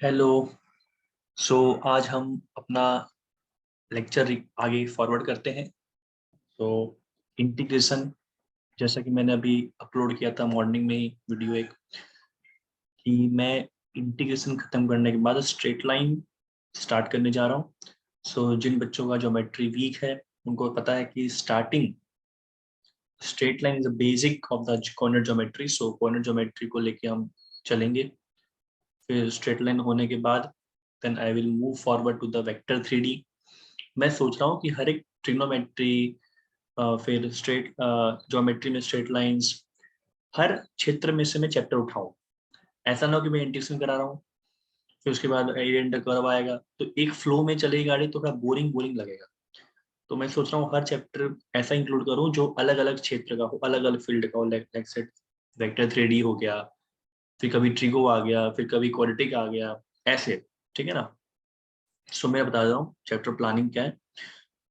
Hello. आज हम अपना लेक्चर आगे फॉरवर्ड करते हैं। इंटीग्रेशन, जैसा कि मैंने अभी अपलोड किया था मॉर्निंग में ही वीडियो एक, कि मैं इंटीग्रेशन खत्म करने के बाद स्ट्रेट लाइन स्टार्ट करने जा रहा हूँ। जिन बच्चों का ज्योमेट्री वीक है उनको पता है कि starting straight line is the basic of the corner geometry. Corner geometry को लेके हम चलेंगे। फिर स्ट्रेट लाइन होने के बाद then I will move forward to the vector 3D। मैं सोच रहा हूँ कि हर एक ट्रिग्नोमेट्री, फिर स्ट्रेट ज्योमेट्री में स्ट्रेट लाइंस, हर क्षेत्र में से मैं चैप्टर उठाऊं। ऐसा ना हो कि मैं इंटीग्रेशन करा रहा हूँ फिर उसके बाद एरिया कर्व आएगा तो एक फ्लो में चलेगी गाड़ी तो थोड़ा बोरिंग बोरिंग लगेगा। तो मैं सोच रहा हूँ हर चैप्टर ऐसा इंक्लूड करूँ जो अलग अलग क्षेत्र का हो, अलग अलग फील्ड का हो। लाइक सेट वेक्टर 3D हो गया, फिर कभी ट्रिगो आ गया, फिर कभी क्वाड्रेटिक आ गया, ऐसे। ठीक है ना। मैं बता रहा हूँ चैप्टर प्लानिंग क्या है।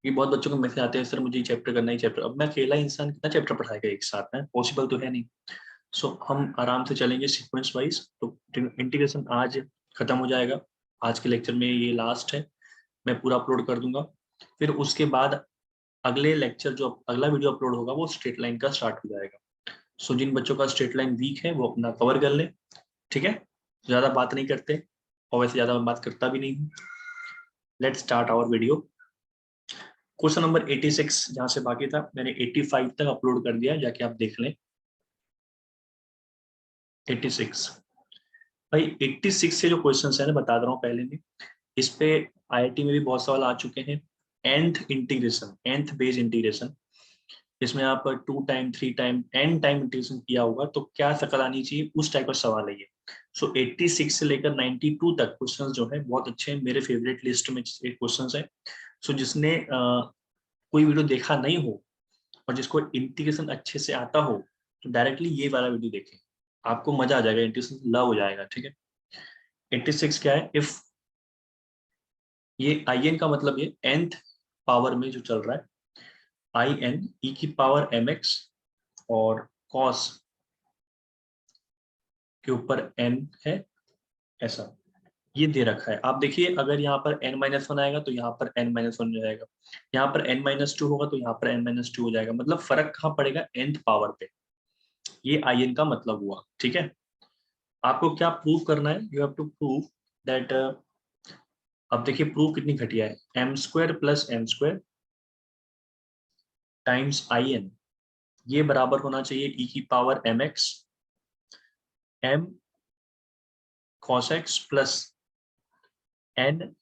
कि बहुत बच्चों को मैसेज आते हैं, सर मुझे चैप्टर करना ही चैप्टर। अब मैं अकेला इंसान कितना चैप्टर पढ़ाएगा एक साथ में, पॉसिबल तो है नहीं। हम आराम से चलेंगे सीक्वेंस वाइज। तो इंटीग्रेशन आज खत्म हो जाएगा। आज के लेक्चर में ये लास्ट है, मैं पूरा अपलोड कर दूंगा। फिर उसके बाद अगले लेक्चर जो अगला वीडियो अपलोड होगा वो स्ट्रेट लाइन का स्टार्ट हो जाएगा। जिन बच्चों का स्ट्रेट लाइन वीक है वो अपना कवर कर ले। ठीक है, ज्यादा बात नहीं करते और वैसे ज्यादा बात करता भी नहीं हूँ। Let's start our video. Question number 86 जहां से बाकी था मैंने 85 तक अपलोड कर दिया, जाके आप देख लें। 86 भाई, 86 से जो क्वेश्चन है ना बता दे रहा हूँ पहले भी। इस पे आईआईटी में भी बहुत सवाल आ चुके हैं। nth integration, nth base integration, इसमें आप 2 time 3 time n time integration किया होगा तो क्या शक्ल आनी चाहिए, उस टाइप का सवाल है ये। 86 से लेकर 92 तक क्वेश्चन जो है बहुत अच्छे हैं, मेरे फेवरेट लिस्ट में एक क्वेश्चन है। जिसने कोई वीडियो देखा नहीं हो और जिसको इंटीग्रेशन अच्छे से आता हो तो डायरेक्टली ये वाला वीडियो देखें, आपको मजा आ जाएगा, इंटीग्रेशन लव हो जाएगा। ठीक है। 86 क्या है, इफ ये आई एन का मतलब ये nth पावर में जो चल रहा है, आई एन ई की पावर एम एक्स और कॉस के ऊपर n है, ऐसा ये दे रखा है। आप देखिए अगर यहाँ पर n-1 आएगा तो यहाँ पर n-1 हो जाएगा, यहाँ पर n-2 होगा तो यहाँ पर n-2 हो जाएगा। मतलब फर्क कहाँ पड़ेगा, nth पावर पे। ये आई एन का मतलब हुआ। ठीक है। आपको क्या प्रूव करना है, you have to prove that. अब देखिए प्रूव कितनी घटिया है, m² plus n² times I N, ये बराबर होना चाहिए ई की power M X M cos X plus N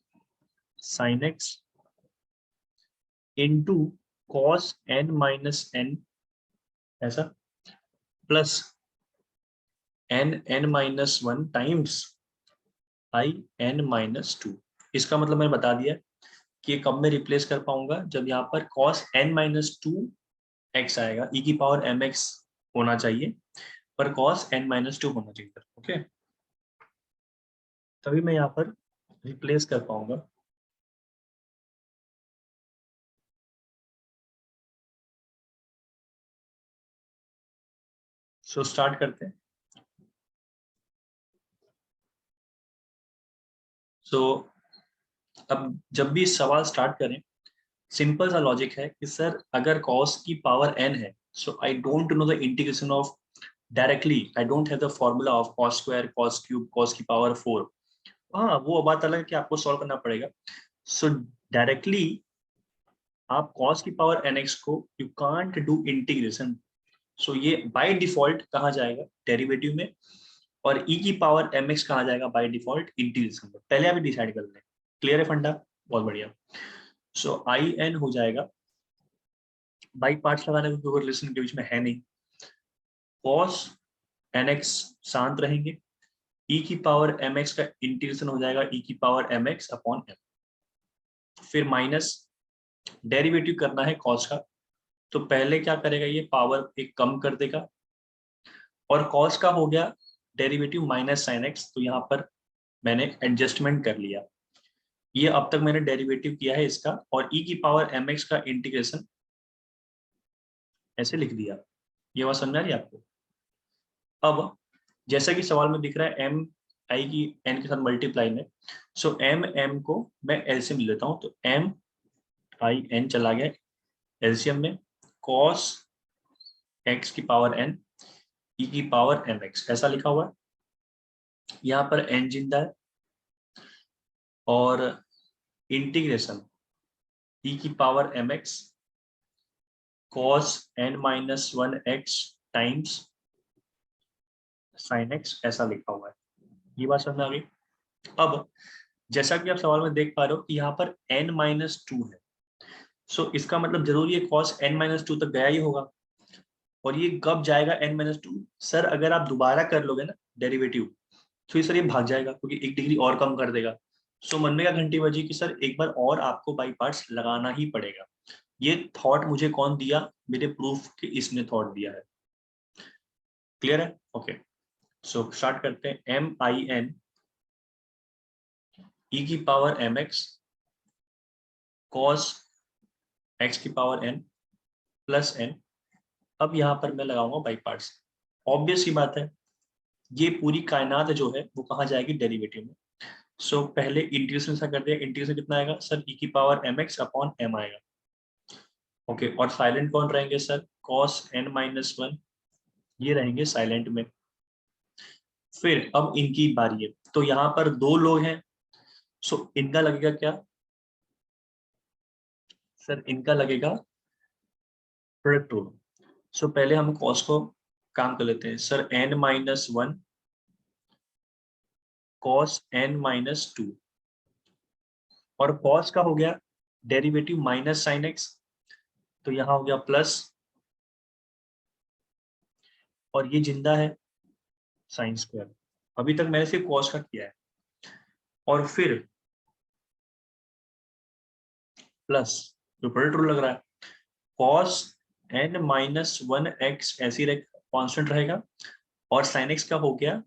sine X into cos n-n, ऐसा, plus n-1 times I n-2। इसका मतलब मैंने बता दिया कि ये कब मैं रिप्लेस कर पाऊंगा, जब यहाँ पर cos n-2 x आएगा, e की पावर mx होना चाहिए पर cos n-2 होना चाहिए। ओके, तभी मैं यहाँ पर रिप्लेस कर पाऊंगा। स्टार्ट करते हैं। अब जब भी सवाल स्टार्ट करें, सिंपल सा लॉजिक है कि सर अगर cos की पावर n है, so I don't know the integration of directly, I don't have the formula of cos square cos cube cos की पावर 4। हाँ, वो बात अलग है कि आपको सॉल्व करना पड़ेगा। डायरेक्टली आप cos की पावर nx को यू कांट डू इंटीग्रेशन। ये बाय डिफॉल्ट कहाँ जाएगा, डेरिवेटिव में, और e की पावर mx कहाँ जाएगा बाय डिफॉल्ट, इंटीग्रेशन में। पहले आप डिसाइड कर लें। क्लियर है फंडा, बहुत बढ़िया। आई एन हो जाएगा, बाई पार्ट्स लगाने को कोई रिलेशन के बीच में है नहीं, cos nx शांत रहेंगे, e की पावर mx का इंटीग्रेशन हो जाएगा e की पावर mx अपॉन m, फिर माइनस डेरिवेटिव करना है cos का, तो पहले क्या करेगा, ये पावर एक कम कर देगा, और cos का हो गया डेरिवेटिव माइनस साइन एक्स, तो यहाँ पर मैंने एडजस्टमेंट कर लिया। ये अब तक मैंने डेरिवेटिव किया है इसका, और e की पावर mx का इंटीग्रेशन ऐसे लिख दिया। ये बात समझ आ रही है आपको। अब जैसा कि सवाल में दिख रहा है m आई की एन के साथ मल्टीप्लाई में, सो एम एम को मैं एलसीएम ले लेता हूँ, तो एम आई एन चला गया एलसीएम में, कॉस एक्स की पावर एन ई की पावर एम एक्स, ऐसा लिखा हुआ है। यहाँ पर एन जिंदा है और इंटीग्रेशन ई की power M X cos N minus one X times sine X, ऐसा लिखा हुआ है। ये बात समझ में आ गई। अब जैसा कि आप सवाल में देख पा रहे हो कि यहाँ पर n माइनस टू है, सो इसका मतलब जरूरी है cos n माइनस टू तक गया ही होगा। और ये कब जाएगा n माइनस टू? सर अगर आप दोबारा कर लोगे ना डेरिवेटिव, तो ये सर ये भाग जाएगा क्योंकि एक डिग्री और कम कर देगा। सो मन में क्या घंटी बजी कि सर एक बार और आपको बाई पार्ट्स लगाना ही पड़ेगा। ये थॉट मुझे कौन दिया? मेरे प्रूफ के इसने थॉट दिया है। क्लियर है? ओके, सो स्टार्ट करते हैं। एम आई एन ई की power M X cos X की पावर एन प्लस एन। अब यहाँ पर मैं लगाऊंगा बाई पार्ट्स। ऑब्वियस ही बात है, ये पूरी कायनात जो है वो कहाँ जाएगी? डेरिवेटिव में। सो पहले इंटीग्रेशन सा कर दिया। इंटीग्रेशन कितना आएगा सर? ई की power M X upon M आएगा। ओके, और साइलेंट कौन रहेंगे sir? Cos N minus one, ये रहेंगे साइलेंट में। फिर अब इनकी बारी है, तो यहाँ पर दो लोग हैं, सो इनका लगेगा क्या सर? इनका लगेगा प्रोडक्ट रूल। सो पहले हम कॉस को काम कर लेते हैं सर। N minus one cos N minus two, और कॉस का हो गया डेरिवेटिव माइनस साइन एक्स, तो यहाँ हो गया प्लस, और ये जिंदा है साइन स्क्वायर। अभी तक मैंने सिर्फ कॉस का किया है, और फिर प्लस जो प्रोडक्ट रूल लग रहा है, cos N minus one X ऐसी कॉन्स्टेंट रहेगा, और साइन एक्स का हो गया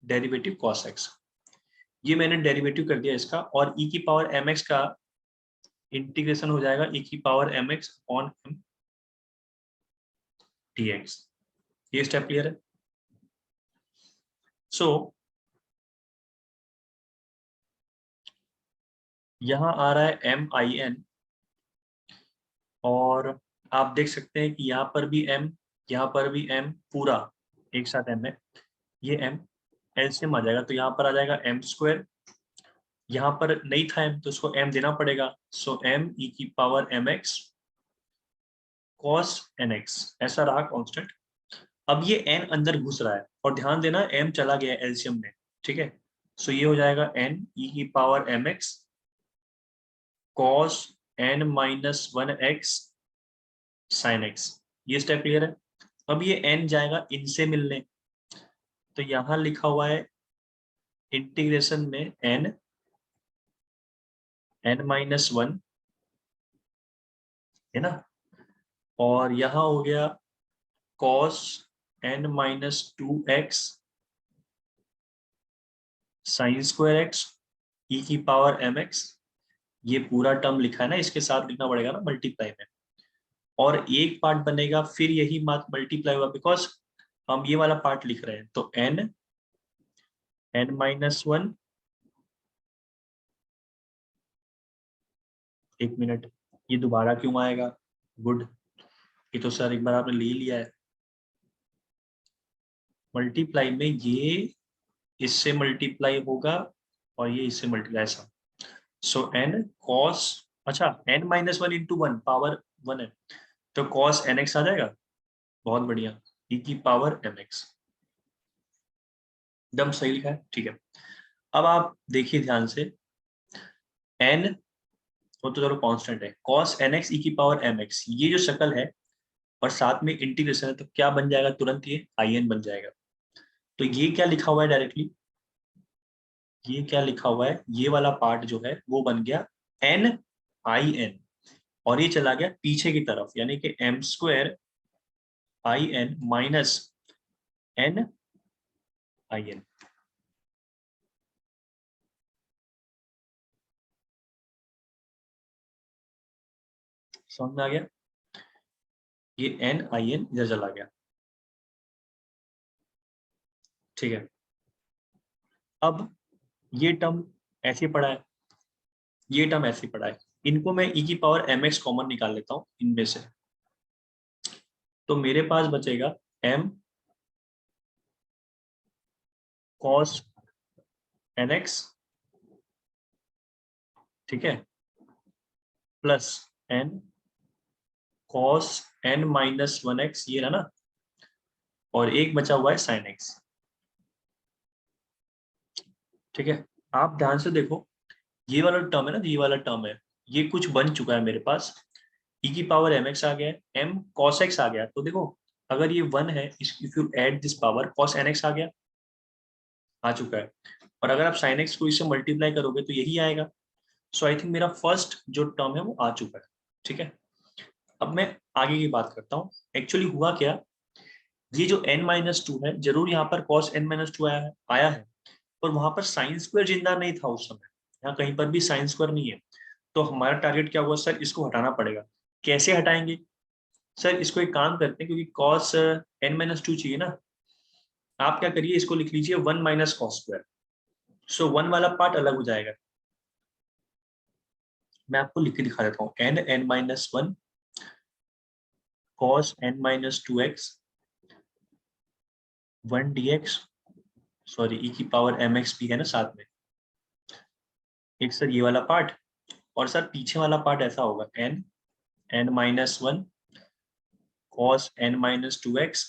डेरिवेटिव कॉस एक्स। ये मैंने डेरिवेटिव कर दिया इसका, और ई की पावर एम एक्स का इंटीग्रेशन हो जाएगा ई की power M X on M D X. ये स्टेप क्लियर है? सो यहाँ आ रहा है एम आई एन, और आप देख सकते हैं कि यहाँ पर भी एम, यहाँ पर भी एम, पूरा एक साथ एम है। ये एम एलसीएम आ जाएगा, तो यहाँ पर आ जाएगा एम स्क्वायर। यहाँ पर नहीं था एम, तो उसको एम देना पड़ेगा। सो एम ई की power M X cos N X, ऐसा रहा कांस्टेंट। अब ये एन अंदर घुस रहा है, और ध्यान देना एम चला गया एलसीएम में, ठीक है। सो ये हो जाएगा एन ई की power M X cos N minus one X sine X. ये स्टेप क्लियर है? अब ये एन जाएगा इनसे मिलने, तो यहां लिखा हुआ है इंटीग्रेशन में एन एन माइनस वन, है ना, और यहां हो गया cos N minus two x sine square x e की पावर एम एक्स। ये पूरा टर्म लिखा है ना, इसके साथ लिखना पड़ेगा ना मल्टीप्लाई में, और एक पार्ट बनेगा फिर यही बात मल्टीप्लाई हुआ, बिकॉज हम ये वाला पार्ट लिख रहे हैं। तो एन एन माइनस वन, एक मिनट, ये दोबारा क्यों आएगा? गुड, ये तो सर एक बार आपने ले लिया है। मल्टीप्लाई में ये इससे मल्टीप्लाई होगा, और ये इससे मल्टीप्लाई, ऐसा। सो एन कॉस, अच्छा N minus one into one, power one है, तो कॉस एन एक्स आ जाएगा। बहुत बढ़िया, ई की पावर एम एक्स, एकदम सही लिखा है, ठीक है। अब आप देखिए ध्यान से, एन वो तो चलो कांस्टेंट है, कॉस एन एक्स ई की पावर एम एक्स, ये जो शक्ल है, और साथ में इंटीग्रेशन है, तो क्या बन जाएगा? तुरंत ये आई एन बन जाएगा। तो ये क्या लिखा हुआ है डायरेक्टली? ये क्या लिखा हुआ है? ये वाला पार्ट जो है वो बन गया एन आई एन, और ये चला गया पीछे की तरफ, यानी कि M square I N minus N I N. समझ में आ गया? ये एन आई एन इधर चला गया, ठीक है। अब ये टर्म ऐसे पड़ा है, ये टर्म ऐसे पड़ा है, इनको मैं e की पावर mx कॉमन निकाल लेता हूँ इनमें से, तो मेरे पास बचेगा m cos nx, ठीक है, plus n cos n minus 1x, ये रहा ना, और एक बचा हुआ है sin x। ठीक है, आप ध्यान से देखो, ये वाला टर्म है ना, ये वाला टर्म है, ये कुछ बन चुका है मेरे पास, e की पावर mx आ गया है, m cos x आ गया, तो देखो अगर ये 1 है, if you add this power cos nx आ गया, आ चुका है, और अगर आप sin x को इससे मल्टीप्लाई करोगे तो यही आएगा। सो आई थिंक मेरा फर्स्ट जो टर्म है वो आ चुका है। ठीक है, अब मैं आगे की बात करता हूँ। एक्चुअली हुआ क्या, ये जो n-2 है, जरूर यहाँ पर cos n-2 आया है, पर वहां पर साइन स्क्वायर जिंदा नहीं था उस समय, यहाँ कहीं पर भी साइन स्क्वायर नहीं है, तो हमारा टारगेट क्या हुआ, सर इसको हटाना पड़ेगा। कैसे हटाएंगे सर, इसको एक काम करते हैं, क्योंकि cos n-2 चाहिए ना, आप क्या करिए, इसको लिख लीजिए 1 माइनस कॉस स्क्वायर, सो 1 वाला पार्ट अलग हो जाएगा। मैं आपको लिख के दिखा देता हूँ, n-1 cos n-2x 1 dx, sorry e की पावर mx भी है ना साथ में, एक सर ये वाला पार्ट, और सर पीछे वाला पार्ट ऐसा होगा n-1 cos n-2x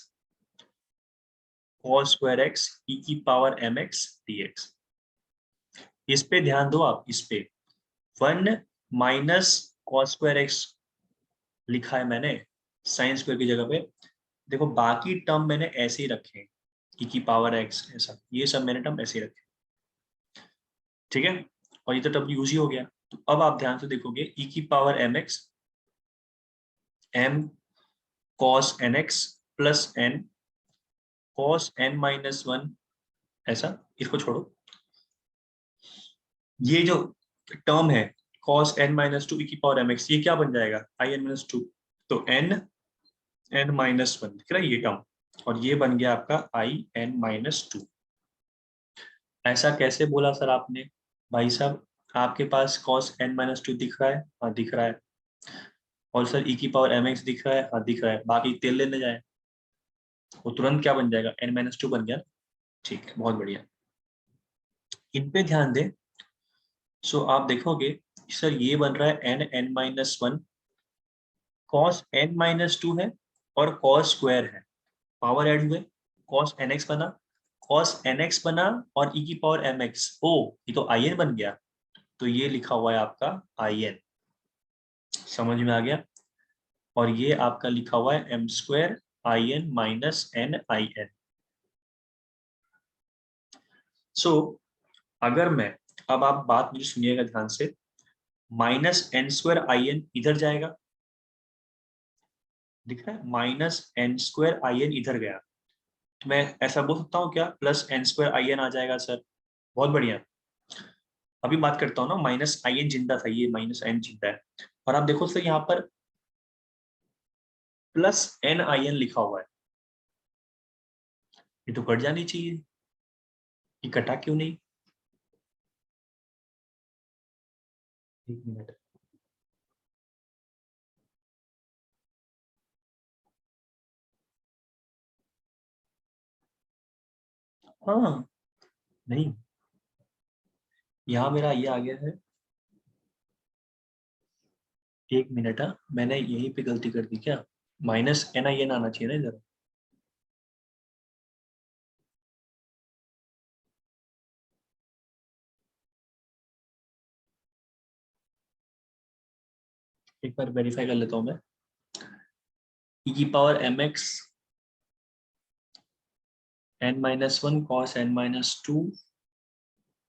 cos square x e की पावर mx dx। इस पे ध्यान दो आप, इस पे 1 माइनस cos स्क्वायर x लिखा है मैंने साइन स्क्वायर की जगह पे, देखो बाकी टर्म मैंने ऐसे ही रखे हैं, e की पावर x ऐसा, ये सब मैंने टर्म ऐसे ही रखे, ठीक है, और ये तो टर्म यूज ही हो गया। तो अब आप ध्यान से देखोगे, e की power mx m cos nx plus n cos n-1 ऐसा, इसको छोड़ो, ये जो टर्म है cos n-2 e की पावर mx, ये क्या बन जाएगा in-2, तो n-1 दिख रहा है ये टर्म, और ये बन गया आपका in-2। ऐसा कैसे बोला सर आपने, भाई साहब आपके पास cos n-2 दिख रहा है, हाँ दिख रहा है, और सर e की पावर mx दिख रहा है, हाँ दिख रहा है, बाकी तेल लेने जाए, वो तुरंत क्या बन जाएगा, n-2 बन गया। ठीक है, बहुत बढ़िया, इन पे ध्यान दें। सो आप देखोगे सर ये बन रहा है n-1 cos n-2 है, और cos स्क्वायर है, पावर ऐड हुए, cos nx बना, cos nx बना, और e की पावर mx, ओ ये तो in बन गया, तो ये लिखा हुआ है आपका in, समझ में आ गया, और ये आपका लिखा हुआ है m square in minus n in। So अगर मैं, अब आप बात मुझे सुनिएगा ध्यान से, माइनस एन स्क्वायर आई एन इधर जाएगा, दिख रहा है, माइनस एन स्क्वायर आई एन इधर गया, तो मैं ऐसा बोल सकता हूँ क्या, प्लस एन स्क्वायर आई एन आ जाएगा सर, बहुत बढ़िया। अभी बात करता हूँ ना, माइनस आई एन जिंदा था, ये माइनस एन जिंदा है, और आप देखो सर यहाँ पर प्लस एन आई एन लिखा हुआ है, ये तो कट जानी चाहिए, ये कटा क्यों नहीं, एक मिनट, हाँ नहीं, यहाँ मेरा ये आ गया है, एक मिनट, हाँ मैंने यहीं पे गलती कर दी क्या, माइनस एन आई एन आना चाहिए ना इधर, एक बार वेरीफाई कर लेता हूँ मैं, e की power mx n-1 cos n-2,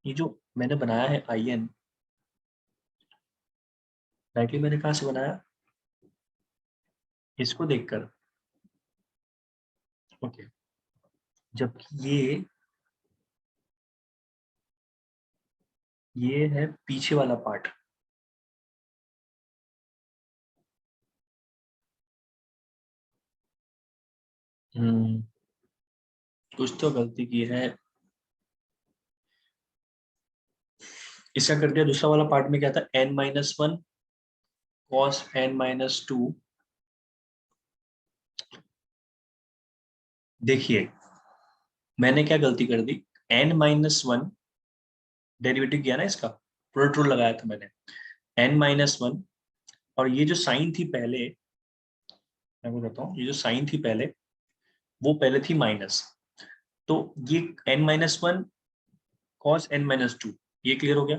ये जो मैंने बनाया है आई एन, राइटली मैंने कहाँ से बनाया, इसको देखकर, ओके, जबकि ये है पीछे वाला पार्ट, हम्म, कुछ तो गलती की है, इसका कर दिया। दूसरा वाला पार्ट में क्या था, n-1 cos n-2। देखिए मैंने क्या गलती कर दी, n-1 डेरिवेटिव किया ना इसका, प्रोडक्ट रूल लगाया था मैंने, n-1, और ये जो साइन थी पहले, मैं आपको बताता हूँ, ये जो साइन थी पहले वो पहले थी माइनस, तो ये n-1 cos n-2, ये क्लियर हो गया।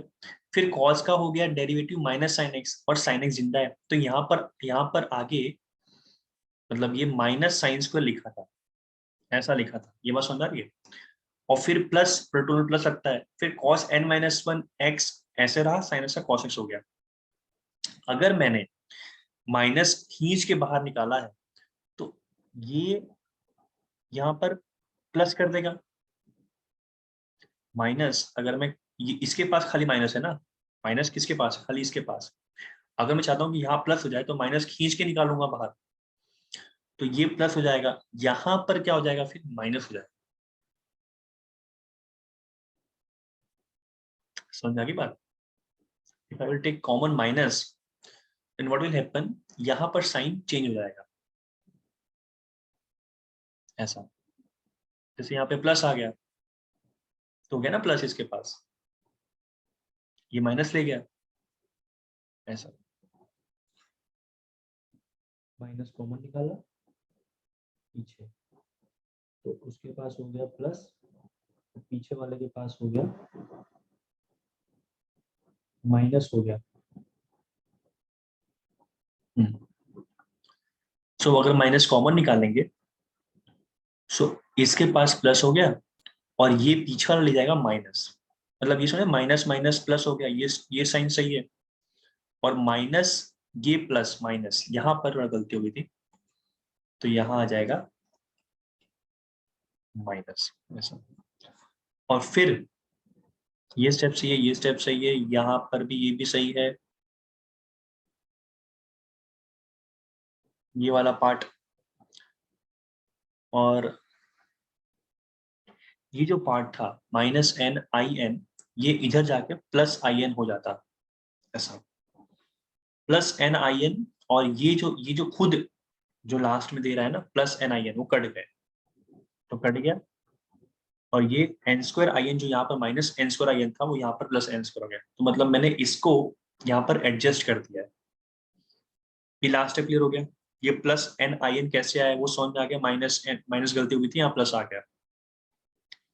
फिर cos का हो गया डेरिवेटिव माइनस साइन एक्स, और साइन एक्स जिंदा है, तो यहाँ पर आगे मतलब ये माइनस साइन स्क्वायर लिखा था, ऐसा लिखा था, ये बात समझ आ रही है। और फिर प्लस, प्रोटोल प्लस लगता है, फिर cos n-1 x ऐसे रहा, साइन एक्स का cos x हो गया। अगर मैंने माइनस खींच के बाहर निकाला है तो ये यहाँ पर प्लस कर देगा, माइनस अगर मैं, ये इसके पास खाली माइनस है ना, माइनस किसके पास है, खाली इसके पास। अगर मैं चाहता हूँ कि यहाँ प्लस हो जाए तो माइनस खींच के निकालूंगा बाहर, तो ये प्लस हो जाएगा, यहाँ पर क्या हो जाएगा, फिर माइनस हो जाएगा। समझ आ गई बात। If I will take common minus, then what will happen, यहाँ पर साइन चेंज हो जाएगा, ऐसा। जैसे यहाँ पे प्लस आ गया तो हो गया ना प्लस, इसके पास ये माइनस ले गया, ऐसा। माइनस कॉमन निकाला पीछे, तो उसके पास हो गया प्लस, तो पीछे वाले के पास हो गया माइनस हो गया। सो अगर माइनस कॉमन निकालेंगे, सो इसके पास प्लस हो गया, और ये पीछे वाला ले जाएगा माइनस, मतलब ये सुने, माइनस माइनस प्लस हो गया, ये साइन सही है, और माइनस ये प्लस माइनस, यहाँ पर गलती हो गई थी, तो यहाँ आ जाएगा माइनस, ऐसा। और फिर ये स्टेप सही है, ये स्टेप सही है, यहाँ पर भी ये भी सही है, ये वाला पार्ट, और ये जो पार्ट था -n ये इधर जाके +in हो जाता, ऐसा, +n और ये जो खुद जो लास्ट में दे रहा है ना +n वो कट गए, तो कट गया, और ये n² जो यहाँ पर -n² था वो यहाँ पर +n² हो गया, तो मतलब मैंने इसको यहाँ पर एडजस्ट कर दिया है। ये लास्ट स्टेप क्लियर हो गया। ये +n कैसे आया वो समझ में आ गया, माइनस गलती हुई थी, यहाँ प्लस आ गया।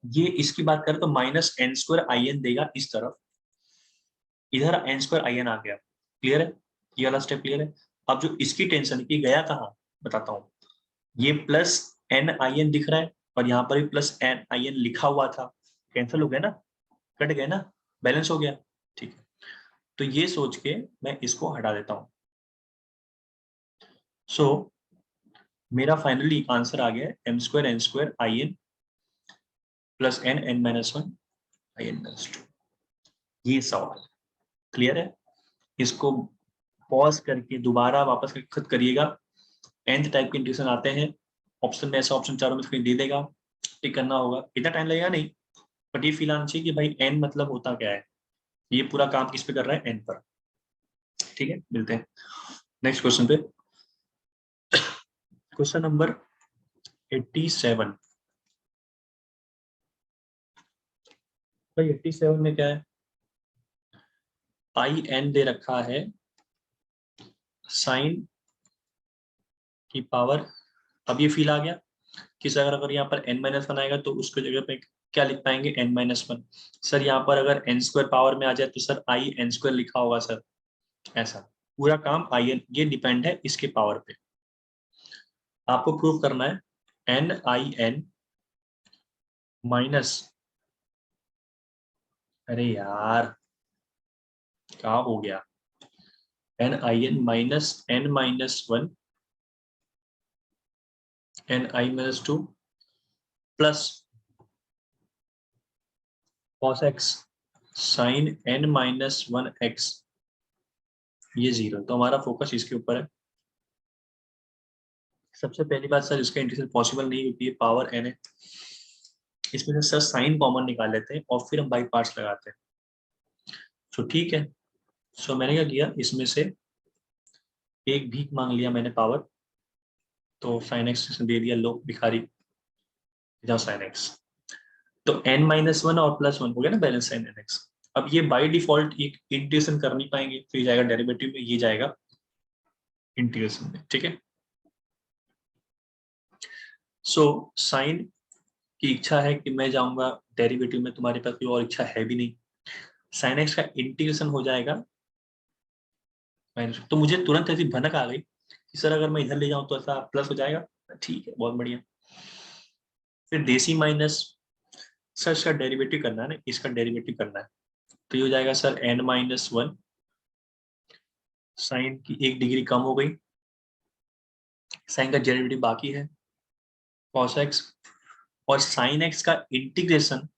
ये इसकी बात करें तो -n² देगा इस तरफ, इधर n² आ गया, क्लियर है, ये वाला स्टेप क्लियर है। अब जो इसकी टेंशन की गया कहाँ, बताता हूँ, ये +n दिख रहा है, और यहाँ पर भी +n लिखा हुआ था, कैंसिल हो गया ना, कट गए ना, बैलेंस हो गया, ठीक है। तो ये सोच के मैं इसको हटा देता हूँ। सो मेरा फाइनली आंसर आ गया है m² n² in +n n-1 in-2। ये सवाल क्लियर है, इसको पॉज करके दोबारा वापस करके खुद करिएगा। nth टाइप के इंटीग्रेशन आते हैं, ऑप्शन में ऐसा ऑप्शन चारों में से दे देगा, टिक करना होगा, इतना टाइम लगेगा नहीं, बट ये फील आना चाहिए कि भाई n मतलब होता क्या है, ये पूरा काम किस पे कर रहा है, n पर। ठीक है, मिलते हैं नेक्स्ट क्वेश्चन पे। Question number 87। भाई 87 में क्या है, पाई n दे रखा है साइन की पावर। अब ये फील आ गया कि सर अगर यहाँ पर n-1 आएगा तो उसको जगह पे क्या लिख पाएंगे, n-1। सर यहाँ पर अगर n² पावर में आ जाए तो सर i n² लिखा होगा सर, ऐसा। पूरा काम i n, ये डिपेंड है इसके पावर पे। आपको प्रूव करना है n माइनस, अरे यार क्या हो गया, n-1 n-2 plus cos x sin n-1 x, ये 0, तो हमारा फोकस इसके ऊपर है। सबसे पहली बात सर, इसका इंटीग्रेशन पॉसिबल नहीं होती है, पावर n है, इसमें से सर साइन कॉमन निकाल लेते हैं और फिर हम बाई पार्ट्स लगाते हैं। सो ठीक है। सो मैंने क्या किया, इसमें से एक भीख मांग लिया मैंने पावर, तो साइन एक्स दे दिया, लो भिखारी जाओ साइन एक्स। तो n-1 और +1 हो गया ना बैलेंस साइन एन एक्स। अब ये बाय डिफॉल्ट एक इंटीग्रेशन कर नहीं पाएंगे, तो ये जाएगा डेरिवेटिव में, ये जाएगा इंटीग्रेशन में, ठीक है। सो साइन की इच्छा है कि मैं जाऊंगा डेरिवेटिव में, तुम्हारे पास कोई और इच्छा है भी नहीं। साइन एक्स का इंटीग्रेशन हो जाएगा माइनस, तो मुझे तुरंत ऐसी भनक आ गई कि सर अगर मैं इधर ले जाऊं तो ऐसा प्लस हो जाएगा। ठीक है, बहुत बढ़िया। फिर देसी माइनस, सर इसका डेरिवेटिव करना है ना, इसका डेरिवेटिव करना है, तो ये हो जाएगा सर n-1, साइन की 1 डिग्री कम हो गई, साइन का डेरिवेटिव बाकी है cos x, और साइन x का इंटीग्रेशन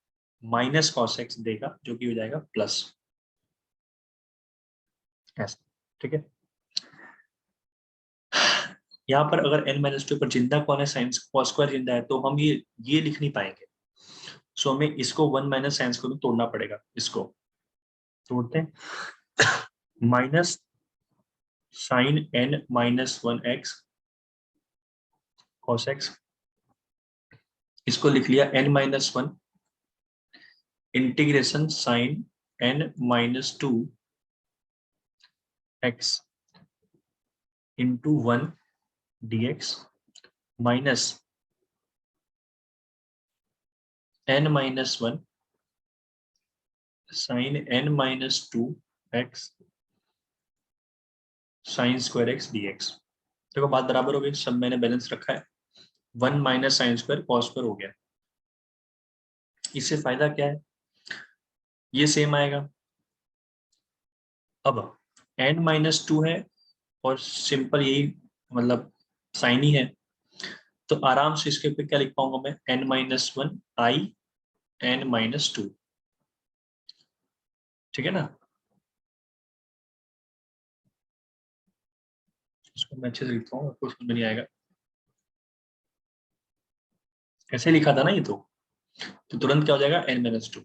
माइनस cos x देगा, जो कि हो जाएगा प्लस, ऐसा, ठीक है। यहाँ पर अगर n-2 पर जिंदा कौन है, साइन cos स्क्वायर जिंदा है, तो हम ये लिख नहीं पाएंगे। सो हमें इसको 1 माइनस साइन स्क्वायर में तोड़ना पड़ेगा, इसको तोड़ते हैं। Minus sine n-1 x cos x, इसको लिख लिया n-1 integration sine n-2 x into 1 dx minus n-1 sine n-2 x sine square x dx। देखो बात बराबर हो गई, सब मैंने बैलेंस रखा है। 1 minus sine square cos square हो गया। इससे फायदा क्या है, ये सेम आएगा। अब n-2 है और सिंपल यही मतलब साइन ही है, तो आराम से इसके ऊपर क्या लिख पाऊंगा मैं, n-1 i n-2, ठीक है ना। इसको मैं अच्छे से लिखता हूँ, आपको समझ नहीं आएगा। ऐसे लिखा था ना ये, तो तुरंत क्या हो जाएगा, n-2।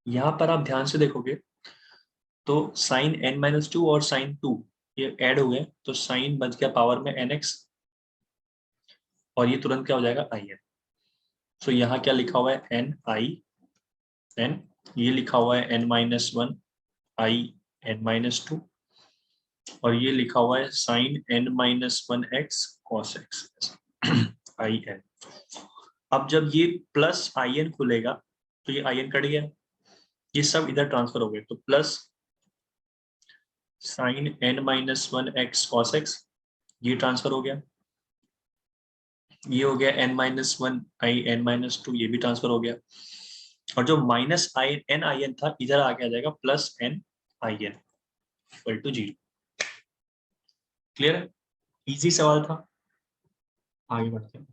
यहाँ पर आप ध्यान से देखोगे तो साइन n-2 और साइन 2 ये ऐड हो गए, तो साइन बच गया पावर में nx, और ये तुरंत क्या हो जाएगा, in। तो यहाँ क्या लिखा हुआ है, n, ये लिखा हुआ है n-1 i n-2, और ये लिखा हुआ है sign n-1 x cos x i n। अब जब ये प्लस i n खुलेगा तो ये i n कट गया, ये सब इधर ट्रांसफर हो गए, तो plus sign n-1 x cos x, ये ट्रांसफर हो गया, ये हो गया n-1 i n-2, ये भी ट्रांसफर हो गया, और जो minus I N I N था इधर आके आ जाएगा plus n i n equal to 0। Clear है, इजी सवाल था। आगे बढ़ते हैं।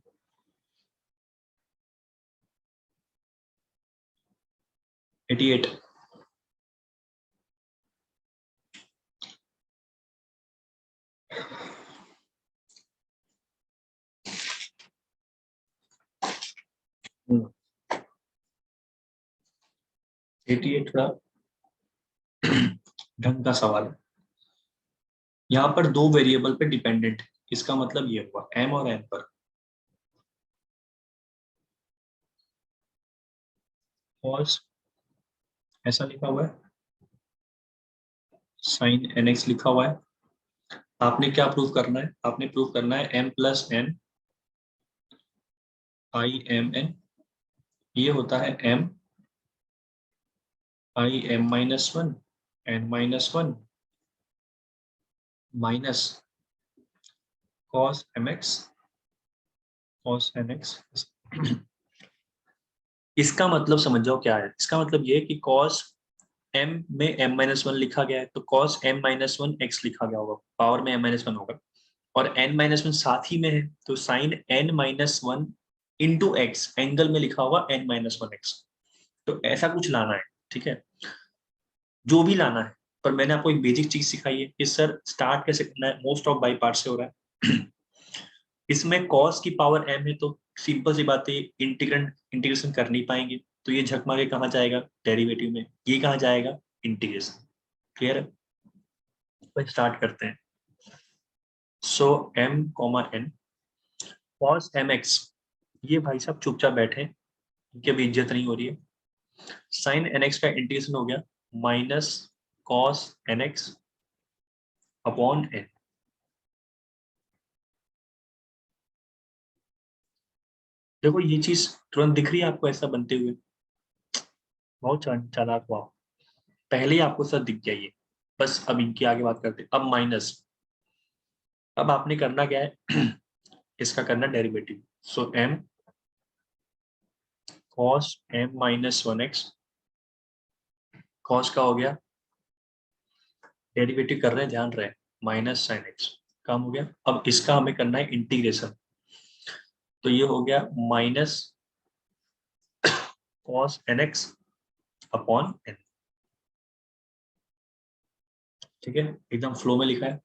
एटी एट, थोड़ा ढंग का सवाल है। यहाँ पर दो वेरिएबल पे डिपेंडेंट है, इसका मतलब ये हुआ m और n पर cos ऐसा लिखा हुआ है, साइन nx लिखा हुआ है। आपने क्या प्रूव करना है, आपने प्रूव करना है m plus n i m n, ये होता है m i m-1 n-1 minus cos mx cos nx। इसका मतलब समझ जाओ क्या है, इसका मतलब ये है कि cos m में m-1 लिखा गया है, तो cos m-1 x लिखा गया होगा, पावर में m-1 होगा, और n-1 साथ ही में है, तो sign n-1 into x angle में लिखा हुआ n-1 x। तो ऐसा कुछ लाना है, ठीक है, जो भी लाना है। पर मैंने आपको एक बेसिक चीज सिखाई है कि सर स्टार्ट कैसे करना है, मोस्ट ऑफ बाई पार्ट से हो रहा है। इसमें cos की पावर m है, तो सिंपल सी बात है, इंटीग्रेशन कर नहीं पाएंगे तो ये झक मार के कहाँ जाएगा, डेरिवेटिव में, ये कहाँ जाएगा, इंटीग्रेशन। क्लियर है? तो स्टार्ट करते हैं। सो m comma n cos mx, ये भाई साहब चुपचाप बैठे, इनकी अभी इज्जत नहीं हो रही है। साइन nx का इंटीग्रेशन हो गया minus cos nx upon n। देखो ये चीज तुरंत दिख रही है आपको ऐसा बनते हुए, बहुत चालाक हुआ, पहले ही आपको सर दिख गया ये। बस अब इनकी आगे बात करते हैं। अब माइनस, अब आपने करना क्या है इसका करना डेरिवेटिव। सो m cos m minus 1x, cos का हो गया, डेरिवेटिव कर रहे हैं ध्यान रहे, माइनस साइन एक्स, काम हो गया। अब इसका हमें करना है इंटीग्रेशन, तो ये हो गया minus cos nx upon n। ठीक है, एकदम फ्लो में लिखा है।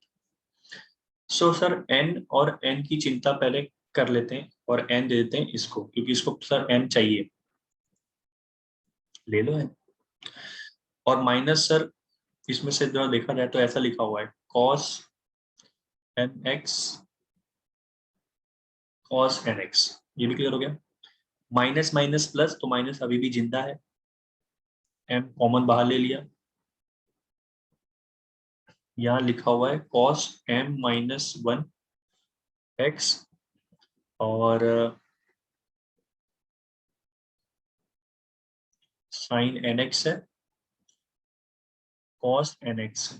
सो सर n और n की चिंता पहले कर लेते हैं और n दे देते हैं इसको, क्योंकि इसको सर n चाहिए, ले लो n। और माइनस सर इसमें से जो देखा जाए तो ऐसा लिखा हुआ है cos nx cos nx, ये भी क्लियर हो गया। माइनस माइनस प्लस, तो माइनस अभी भी जिंदा है, m कॉमन बाहर ले लिया, यहाँ लिखा हुआ है cos m माइनस 1x और साइन nx है, cos nx।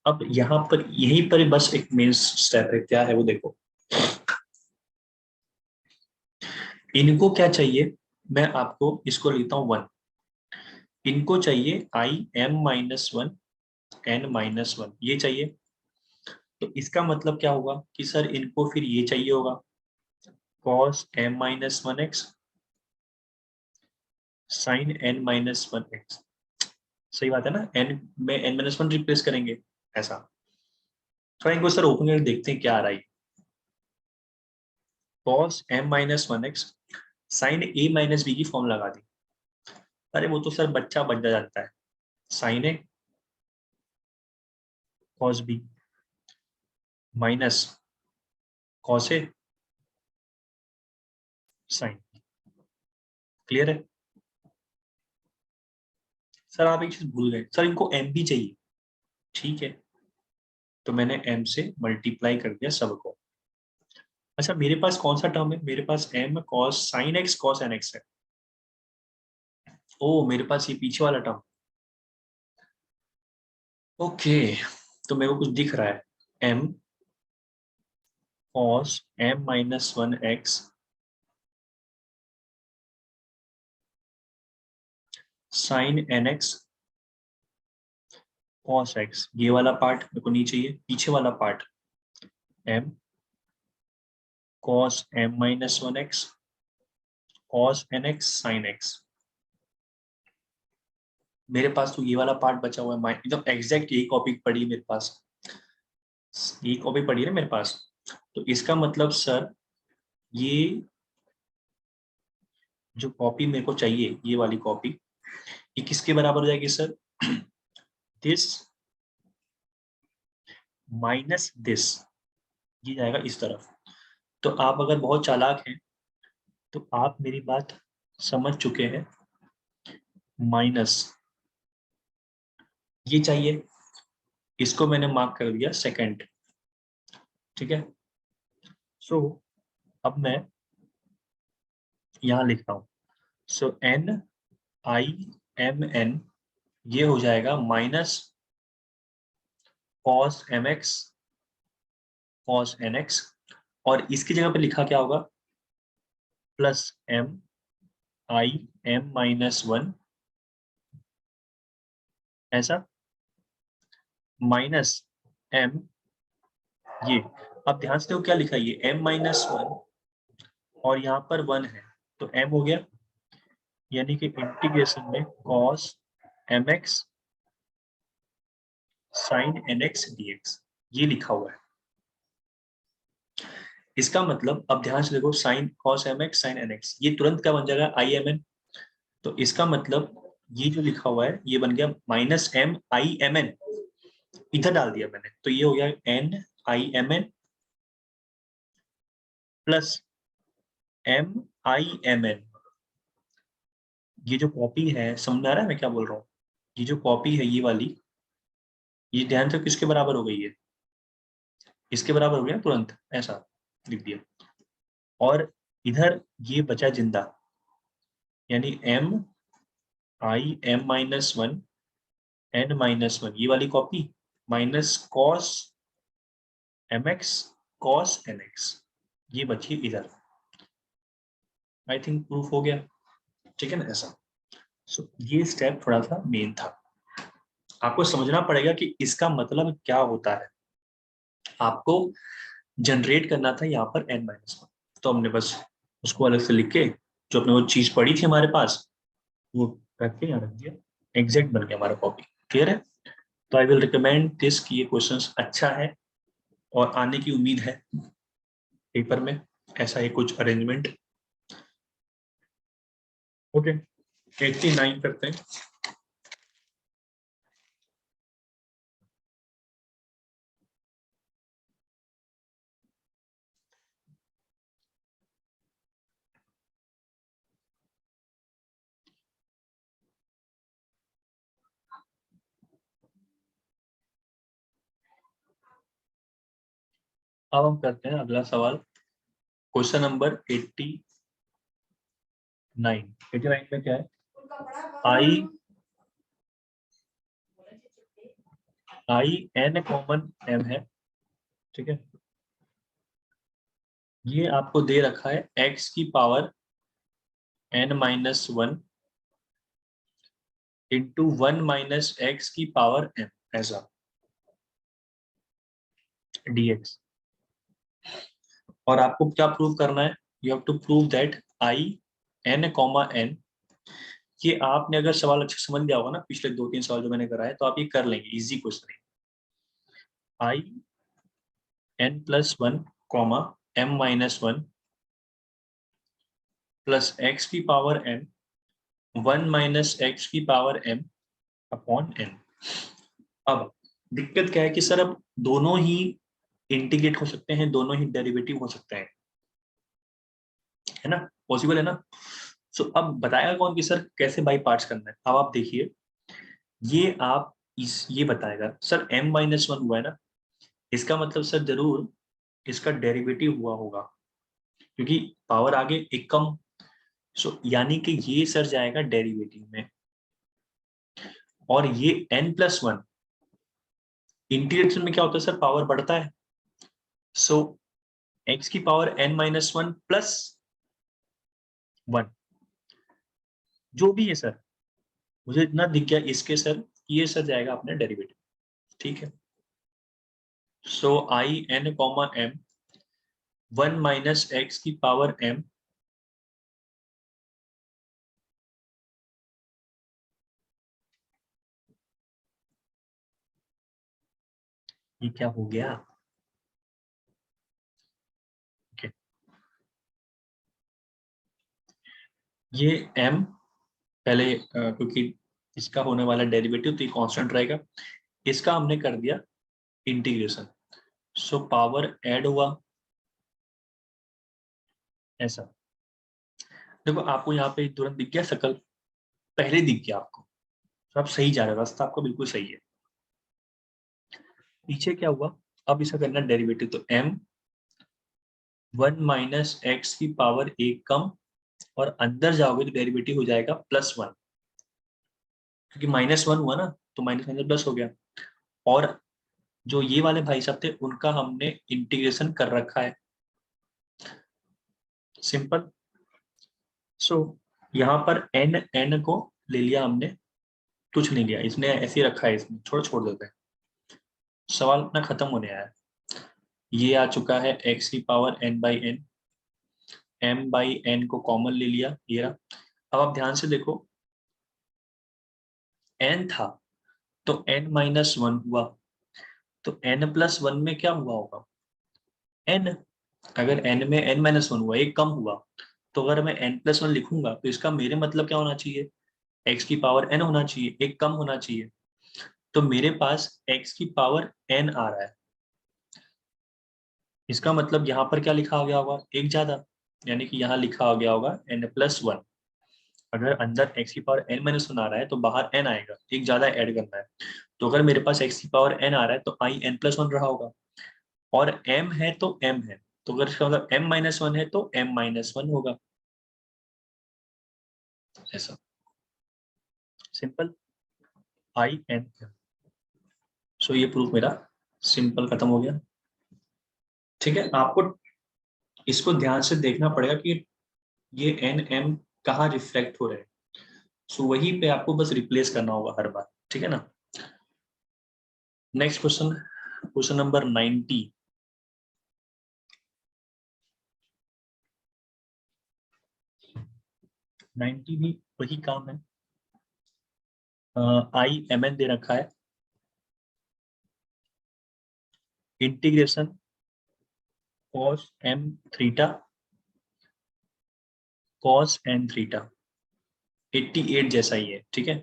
अब यहाँ पर यहीं पर बस एक मेन स्टेप है, क्या है वो देखो। इनको क्या चाहिए, मैं आपको इसको लिखता हूँ 1, इनको चाहिए आई m माइनस 1 n माइनस 1, ये चाहिए। तो इसका मतलब क्या होगा कि सर इनको फिर ये चाहिए होगा cos m minus 1x sine n minus 1x। सही बात है ना, n में n माइनस 1 रिप्लेस करेंगे ऐसा। थोड़ा इनको सर ओपन करके देखते हैं क्या आ रहा है। cos m minus 1x sine a minus b की फॉर्म लगा दी। अरे वो तो सर बच्चा बन जाता है, sign A cos B minus cos A sign. Clear है? सर आप एक चीज भूल गए, सर इनको एम भी चाहिए। ठीक है, तो मैंने एम से मल्टीप्लाई कर दिया सबको। अच्छा मेरे पास कौन सा टर्म है, मेरे पास m cos sine x cos N x है। ओ मेरे पास ये पीछे वाला टर्म, ओके, तो मेरे को कुछ दिख रहा है, M cos M minus 1x sine N X cos X. ये वाला पार्ट मेरे को नहीं चाहिए, पीछे वाला part M cos M minus 1x cos N X sine X. मेरे पास तो ये वाला पार्ट बचा हुआ है, एकदम एग्जैक्ट यही कॉपी पड़ी है मेरे पास, यही कॉपी पड़ी है ना मेरे पास। तो इसका मतलब सर ये जो कॉपी मेरे को चाहिए, ये वाली कॉपी, ये किसके बराबर हो जाएगी सर, दिस माइनस दिस, ये जाएगा इस तरफ। तो आप अगर बहुत चालाक हैं तो आप मेरी बात समझ चुके हैं, माइनस ये चाहिए, इसको मैंने मार्क कर दिया सेकंड। ठीक है, सो अब मैं यहाँ लिखता हूँ, so N I M N, ये हो जाएगा minus cos M X cos N X, और इसकी जगह पे लिखा क्या होगा, plus M I M minus 1 ऐसा, माइनस एम ये। अब ध्यान से देखो क्या लिखा है, ये एम माइनस 1 और यहाँ पर 1 है, तो एम हो गया, यानी कि इंटीग्रेशन में cos M X sine N X D X, ये लिखा हुआ है। इसका मतलब अब ध्यान से देखो, sine cos M X sine N X, ये तुरंत क्या बन जाएगा, आई एम एन। तो इसका मतलब ये जो लिखा हुआ है ये बन गया minus M I M N, इधर डाल दिया मैंने, तो ये हो गया N I M N plus M I M N. ये जो कॉपी है, समझ आ रहा है मैं क्या बोल रहा हूँ? ये जो कॉपी है ये वाली, ये ध्यान से किसके बराबर हो गई है, इसके बराबर हो गया तुरंत, ऐसा लिख दिया। और इधर ये बचा जिंदा, यानी M I M minus one N minus one, ये वाली copy minus cos M X cos N X, ये बची इधर। आई थिंक प्रूफ हो गया, ठीक है ना ऐसा। सो ये स्टेप थोड़ा सा मेन था, आपको समझना पड़ेगा कि इसका मतलब क्या होता है। आपको जनरेट करना था यहाँ पर n माइनस वन, तो हमने बस उसको अलग से लिख के, जो अपने वो चीज पड़ी थी हमारे पास, वो रख के यहाँ रख दिया, एग्जैक्ट बन गया हमारा कॉपी। क्लियर है? तो आई विल रिकमेंड दिस कि ये क्वेश्चन अच्छा है और आने की उम्मीद है पेपर में, ऐसा ही कुछ अरेंजमेंट। ओके, 89 करते हैं। अब हम करते हैं अगला सवाल, क्वेश्चन नंबर 89। 89 में क्या है, आई एन कॉमन एम है, ठीक है। ये आपको दे रखा है x की power n minus one into one minus x की पावर m, ऐसा dx। और आपको क्या प्रूव करना है, you have to prove that I N comma N, ये आपने अगर सवाल अच्छे से समझ लिया होगा ना, पिछले 2-3 सवाल जो मैंने कराए, तो आप ये कर लेंगे, इजी क्वेश्चन है। I n plus one comma m minus one plus x की power n one minus x की पावर एम अपॉन एन। अब दिक्कत क्या है कि सर अब दोनों ही इंटीग्रेट हो सकते हैं, दोनों ही डेरिवेटिव हो सकते हैं, है ना, पॉसिबल है ना। सो अब बताएगा कौन कि सर कैसे बाई पार्ट्स करना है। अब आप देखिए, ये आप ये बताएगा सर m माइनस वन हुआ है ना, इसका मतलब सर जरूर इसका डेरिवेटिव हुआ होगा, क्योंकि पावर आगे एक कम। सो यानी कि ये सर जाएगा डेरिवेटिव में, और ये n प्लस वन इंटीग्रेशन में क्या होता है सर, पावर बढ़ता है। सो x की power n minus one plus one, जो भी है सर, मुझे इतना दिख गया इसके सर, ये सर जाएगा अपने डेरिवेटिव, ठीक है। So i N comma m one minus x की पावर एम, ये क्या हो गया, okay. ये m पहले क्योंकि इसका होने वाला डेरिवेटिव तो ये कांस्टेंट रहेगा, इसका हमने कर दिया इंटीग्रेशन। सो पावर ऐड हुआ, ऐसा। देखो आपको यहाँ पे तुरंत दिख गया शकल, पहले दिख गया आपको, तो आप सही जा रहे हो, रास्ता आपका बिल्कुल सही है। पीछे क्या हुआ, अब इसका करना डेरिवेटिव, तो m वन माइनस एक्स की पावर एक कम, और अंदर जाओगे तो डेरिवेटिव हो जाएगा प्लस वन, क्योंकि माइनस वन हुआ ना, तो माइनस माइनस प्लस हो गया। और जो ये वाले भाई साहब थे उनका हमने इंटीग्रेशन कर रखा है, सिंपल। सो यहाँ पर एन एन को ले लिया हमने, कुछ नहीं लिया, इसने ऐसे ही रखा है, इसमें छोड़ छोड़ देते हैं, सवाल अपना खत्म होने आया है। ये आ चुका है एक्स की power N by N, M by N को कॉमन ले लिया, ये रहा। अब आप ध्यान से देखो, एन था तो एन माइनस वन हुआ, तो एन प्लस वन में क्या हुआ होगा, एन। अगर n में n-1 हुआ, एक कम हुआ, तो अगर मैं n+1 लिखूंगा तो इसका मेरे मतलब क्या होना चाहिए, x की पावर n होना चाहिए, एक कम होना चाहिए। तो मेरे पास x की पावर n आ रहा है, इसका मतलब यहाँ पर क्या लिखा गया होगा, एक ज्यादा, यानी कि यहाँ लिखा गया होगा n+1। अगर अंदर x की पावर n-1 आ रहा है तो बाहर n आएगा, एक ज्यादा ऐड करना है। तो अगर मेरे पास x की पावर n आ रहा है तो i n+1 रहा होगा, और m है तो m है, तो अगर इसका मतलब m-1 है तो m-1 होगा, ऐसा सिंपल, i n m। सो ये प्रूफ मेरा सिंपल खत्म हो गया। ठीक है, आपको इसको ध्यान से देखना पड़ेगा कि ये एन एम कहाँ रिफ्लेक्ट हो रहे हैं। सो वहीं पे आपको बस रिप्लेस करना होगा हर बार, ठीक है ना। Next question, question number 90। 90 भी वही काम है। आई एम एन दे रखा है, integration cos M theta cos N theta, 88 जैसा ही है, ठीक है।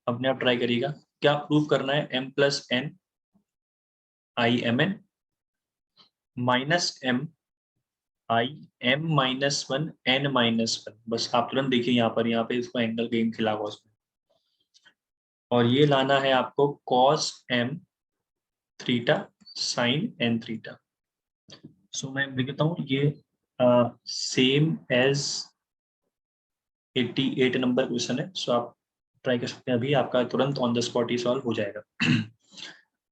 अपने आप ट्राई करिएगा, क्या प्रूव करना है, m+n I M N minus m I m-1 n-1। बस आप तुरंत देखिए यहाँ पे इसको एंगल गेम खिला हुआ उसमें, और ये लाना है आपको cos m theta sin n theta. So मैं लिखता हूँ ये सेम एज 88 नंबर क्वेश्चन है। सो आप ट्राई कर सकते हैं, अभी आपका तुरंत on the spot he solve हो जाएगा।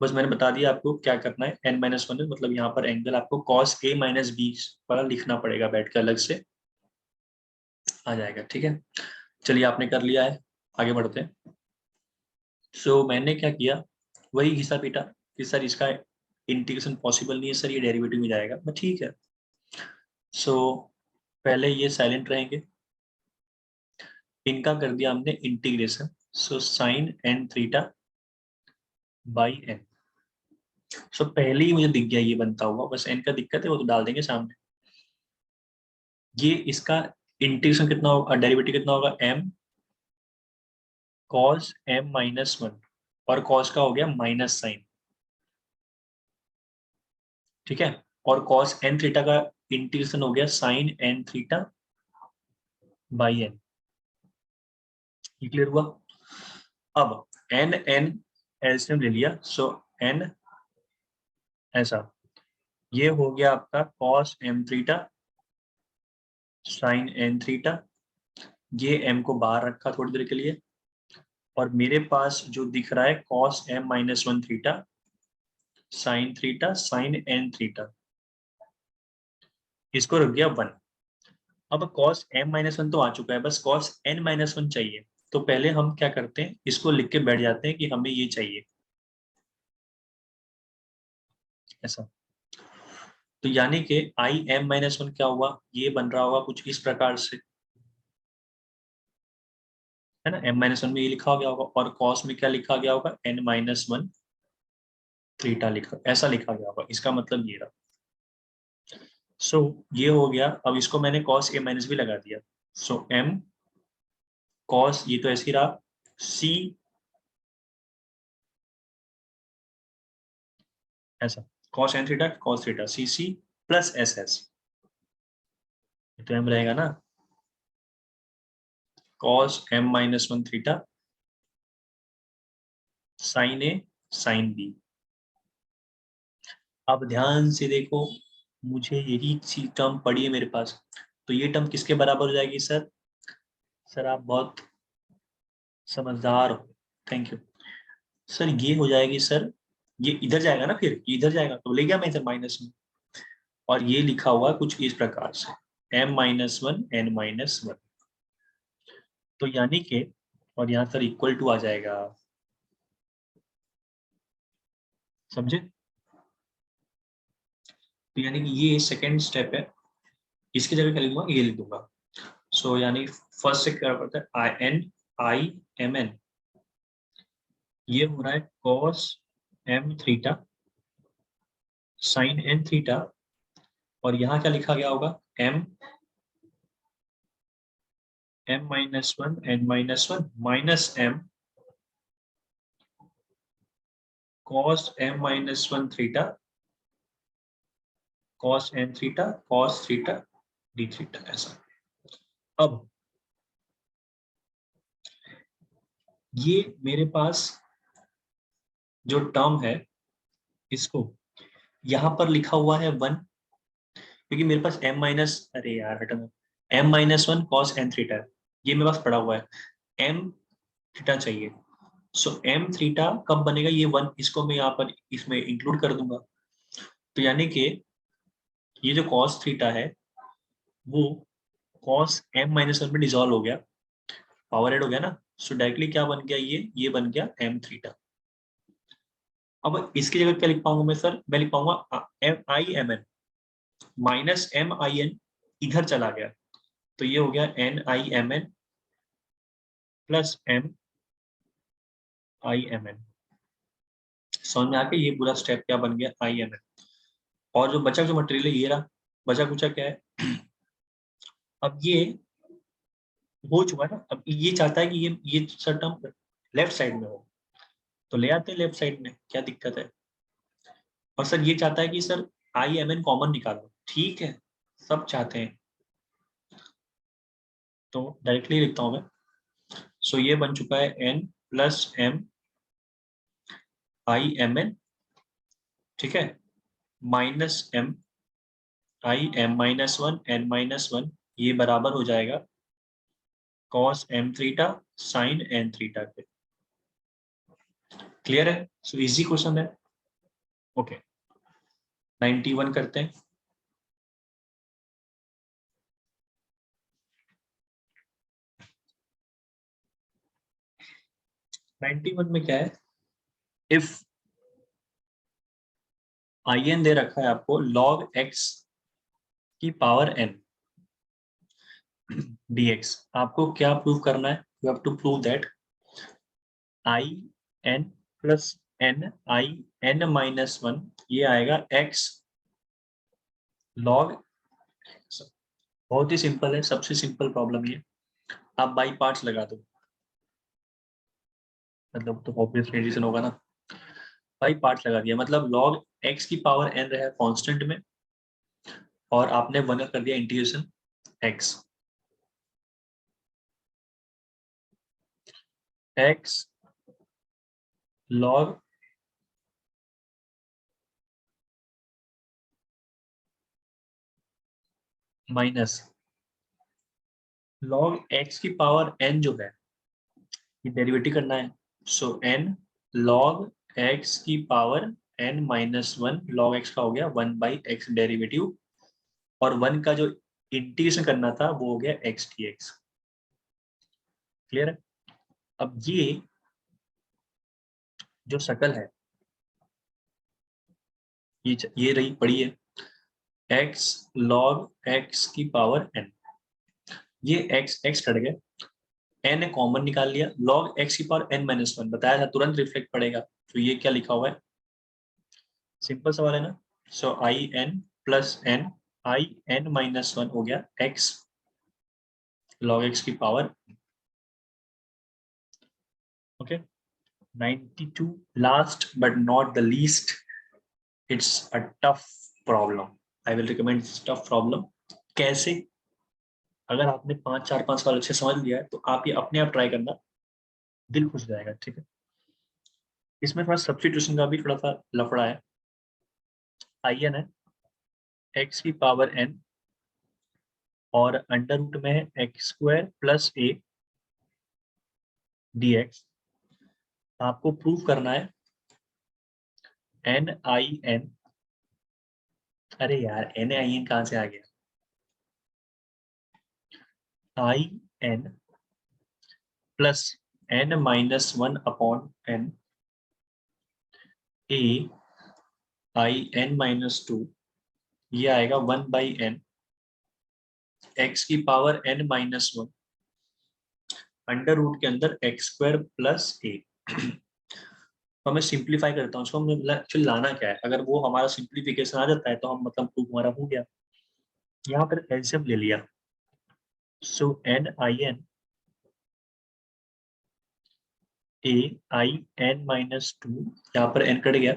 बस मैंने बता दिया आपको क्या करना है, n-1 मतलब यहाँ पर एंगल आपको cos a माइनस बी वाला लिखना पड़ेगा, बैठ के अलग से आ जाएगा, ठीक है। चलिए आपने कर लिया है, आगे बढ़ते हैं। सो मैंने क्या किया, वही घिसा पीटा कि सर इसका इंटीग्रेशन पॉसिबल नहीं है सर, ये डेरिवेटिव में जाएगा, मैं ठीक है। सो पहले ये साइलेंट रहेंगे, इनका कर दिया हमने integration. So sine n theta by n. So पहले ही मुझे दिख गया ये बनता हुआ, बस एन का दिक्कत है वो तो डाल देंगे सामने। ये इसका इंटीग्रेशन कितना होगा, डेरिवेटिव कितना होगा, m cos m-1, और cos का हो गया माइनस साइन, ठीक है। और cos n थीटा का इंटीग्रेशन हो गया sine n theta by n। Clear हुआ। अब n n एलसीएम ले लिया, सो n ऐसा, ये हो गया आपका cos m theta sine n theta, ये m को बाहर रखा थोड़ी देर के लिए, और मेरे पास जो दिख रहा है cos m-1 theta sign n theta, इसको रख दिया 1। अब cos m-1 तो आ चुका है, बस cos n-1 चाहिए। तो पहले हम क्या करते हैं, इसको लिख के बैठ जाते हैं कि हमें ये चाहिए, ऐसा। तो यानी कि आई m-1 क्या हुआ, ये बन रहा होगा कुछ इस प्रकार से, है ना। m-1 में ये लिखा गया होगा, और cos में क्या लिखा गया होगा, n-1 थीटा लिखा, ऐसा लिखा गया होगा, इसका मतलब ये रहा। सो ये हो गया, अब इसको मैंने cos a माइनस भी लगा दिया। सो m cos, ये तो ऐसे ही रहा, c ऐसा, cos n theta cos theta c c plus s s, तो m रहेगा ना cos m-1 theta sine a sine b. अब ध्यान से देखो, मुझे यही सी टर्म पड़ी है मेरे पास, तो ये टर्म किसके बराबर हो जाएगी सर, सर आप बहुत समझदार हो, थैंक यू। सर ये हो जाएगी सर, ये इधर जाएगा ना, फिर इधर जाएगा, तो ले गया मैं इधर माइनस में, और ये लिखा हुआ है कुछ इस प्रकार से m-1 n-1, तो यानी कि, और यहाँ सर इक्वल टू आ जाएगा, समझे। तो यानी कि ये सेकेंड स्टेप है, इसकी जगह क्या लिखूंगा, ये लिख दूंगा। सो यानी फर्स्ट से क्या पड़ता है, आई एम एन, ये हो रहा है cos m theta sine n theta और यहाँ क्या लिखा गया होगा, m -1 n-1 minus m cos m-1 theta cos n theta cos theta d theta, ऐसा। अब ये मेरे पास जो टर्म है, इसको यहाँ पर लिखा हुआ है 1, क्योंकि मेरे पास m माइनस, अरे यार हटना, m-1 cos n थीटा है, ये मेरे पास पड़ा हुआ है, m थीटा चाहिए। सो m थीटा कब बनेगा, ये 1, इसको मैं यहाँ पर इसमें इंक्लूड कर दूंगा। तो यानी कि ये जो cos थीटा है वो cos m-1 में डिसॉल्व हो गया, पावर एड हो गया ना। सो डायरेक्टली क्या बन गया, ये बन गया m थीटा। अब इसकी जगह क्या लिख पाऊंगा मैं सर, मैं लिख पाऊंगा m-i-m-n माइनस m-i-n इधर चला गया, तो ये हो गया n-i-m-n प्लस m-i-m-n। समझ में आके ये पूरा स्टेप क्या बन गया, i-m-n। और जो बचा जो मटेरियल है ये रहा, बचा कुचा क्या है अब ये हो चुका ना। अब ये चाहता है कि ये सर टर्म लेफ्ट साइड में हो, तो ले आते हैं लेफ्ट साइड में, क्या दिक्कत है। और सर ये चाहता है कि सर i-m-n कॉमन निकालो, ठीक है, सब चाहते हैं, तो डायरेक्टली लिखता हूं मैं। सो ये बन चुका है n प्लस m-i-m-n, ठीक है, माइनस m-i-m-1 n-1, ये बराबर हो जाएगा cos m theta sin n theta के। क्लियर है, सो इजी क्वेश्चन है। ओके 91 करते हैं। 91 में क्या है, इफ in दे रखा है आपको log x की पावर n dx, आपको क्या प्रूव करना है, you have to prove that i n plus n i n-1 ये आएगा x log x। बहुत ही सिंपल है, सबसे सिंपल प्रॉब्लम ये। आप बाई पार्ट्स लगा दो, मतलब तो ऑब्वियस एडिशन होगा ना। बाई पार्ट्स लगा दिया, मतलब log x की पावर n रहा कांस्टेंट में, और आपने 1 कर दिया integration x, x log minus log x की पावर n जो है, ये डेरिवेटिव करना है। सो n log x की पावर n-1 log x का हो गया 1/x डेरिवेटिव, और 1 का जो इंटीग्रेशन करना था वो हो गया x dx। क्लियर है। अब जो शकल है ये रही पड़ी है, x log x की पावर n, ये x कट गए, n कॉमन निकाल लिया, log x की पावर n-1 बताया था तुरंत रिफ्लेक्ट पड़ेगा, तो ये क्या लिखा हुआ है, सिंपल सवाल है ना। सो i n plus n i n-1 हो गया x log x की power. Okay 92, last but not the least, it's a tough problem, I will recommend tough problem. कैसे, अगर आपने 5 4 5 साल अच्छे समझ लिया है तो आप ये अपने आप ट्राई करना, दिल खुश हो जाएगा, ठीक है। इसमें थोड़ा सब्स्टिट्यूशन का भी थोड़ा सा लफड़ा है। आई एन है x की पावर n, और अंडर रूट में है x² प्लस a dx। आपको प्रूव करना है n-i-n, अरे यार n-i-n कहाँ से आ गया, i-n plus n-1 upon n a i-n-2, ये आएगा 1/n x की पावर n-1 अंडर रूट के अंदर x² प्लस a। तो मैं सिंप्लीफाई करता हूँ उसको, एक्चुअली लाना क्या है, अगर वो हमारा सिंप्लीफिकेशन आ जाता है तो हम मतलब प्रूफ हमारा हो गया। यहाँ पर एलसीएम ले लिया, so N I n a i N minus two, यहाँ पर एन कट गया,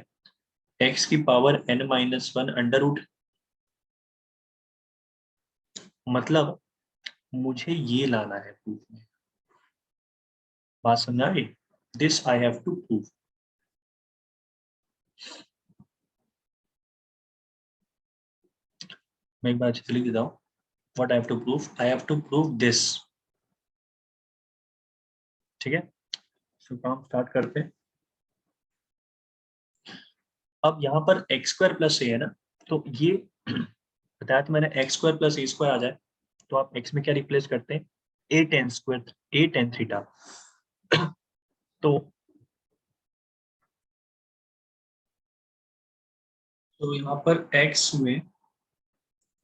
एक्स की power n minus one under root. मतलब मुझे ये लाना है प्रूफ में, बात समझ आ गई? This I have to prove. मैं एक बार अच्छे से लिख देता हूँ, what I have to prove, I have to prove this. ठीक है, तो काम स्टार्ट करते हैं। अब यहाँ पर एक्स स्क्वायर प्लस ए है ना, तो ये बताया तो मैंने एक्स स्क्वायर प्लस ए स्क्वायर आ जाए, तो आप एक्स में क्या रिप्लेस करते हैं, ए टेन स्क्वायर, ए टेन थीटा। तो यहाँ पर एक्स में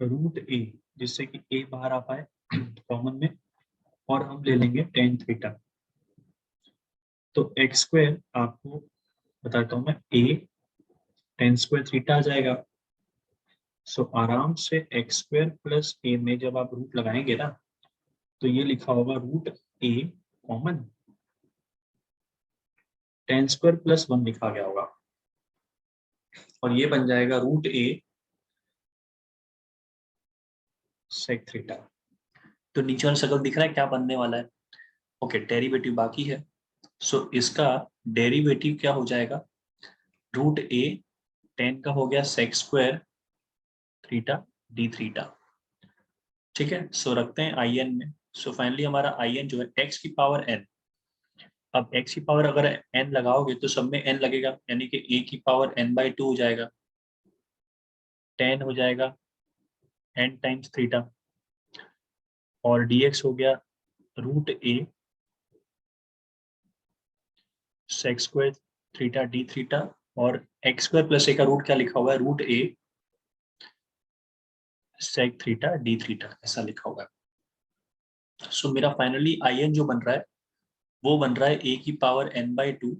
रूट ए, जिससे कि ए बाहर आ पाए कॉमन में, और हम ले लेंगे टेन थीटा। तो एक्स स्क्वायर आपको बताता हूँ मैं, ए टेन स्क्वायर थीटा आ जाएगा। सो आराम से एक्स स्क्वायर प्लस ए में जब आप रूट लगाएंगे ना, तो ये लिखा होगा root a common, tan square plus one लिखा गया होगा, और ये बन जाएगा रूट ए सेक थीटा। तो नीचे वाला सर्कल दिख रहा है क्या बनने वाला है? ओके, डेरिवेटिव बाकी है। सो इसका डेरिवेटिव क्या हो जाएगा, रूट ए टेन का हो गया sec square theta D theta. ठीक है, सो रखते हैं आई एन में। सो फाइनली हमारा आई एन जो है एक्स की पावर एन। अब एक्स की पावर अगर एन लगाओगे तो सब में एन लगेगा, यानी कि ए की पावर एन बाई टू हो जाएगा, टेन हो जाएगा एन टाइम्स थीटा, और dx हो गया root a sec square theta D theta, और एक्स स्क्वायर प्लस ए का रूट क्या लिखा हुआ है, root a sec theta D theta, ऐसा लिखा हुआ है। सो मेरा फाइनली आई एन जो बन रहा है वो बन रहा है ए की power N by two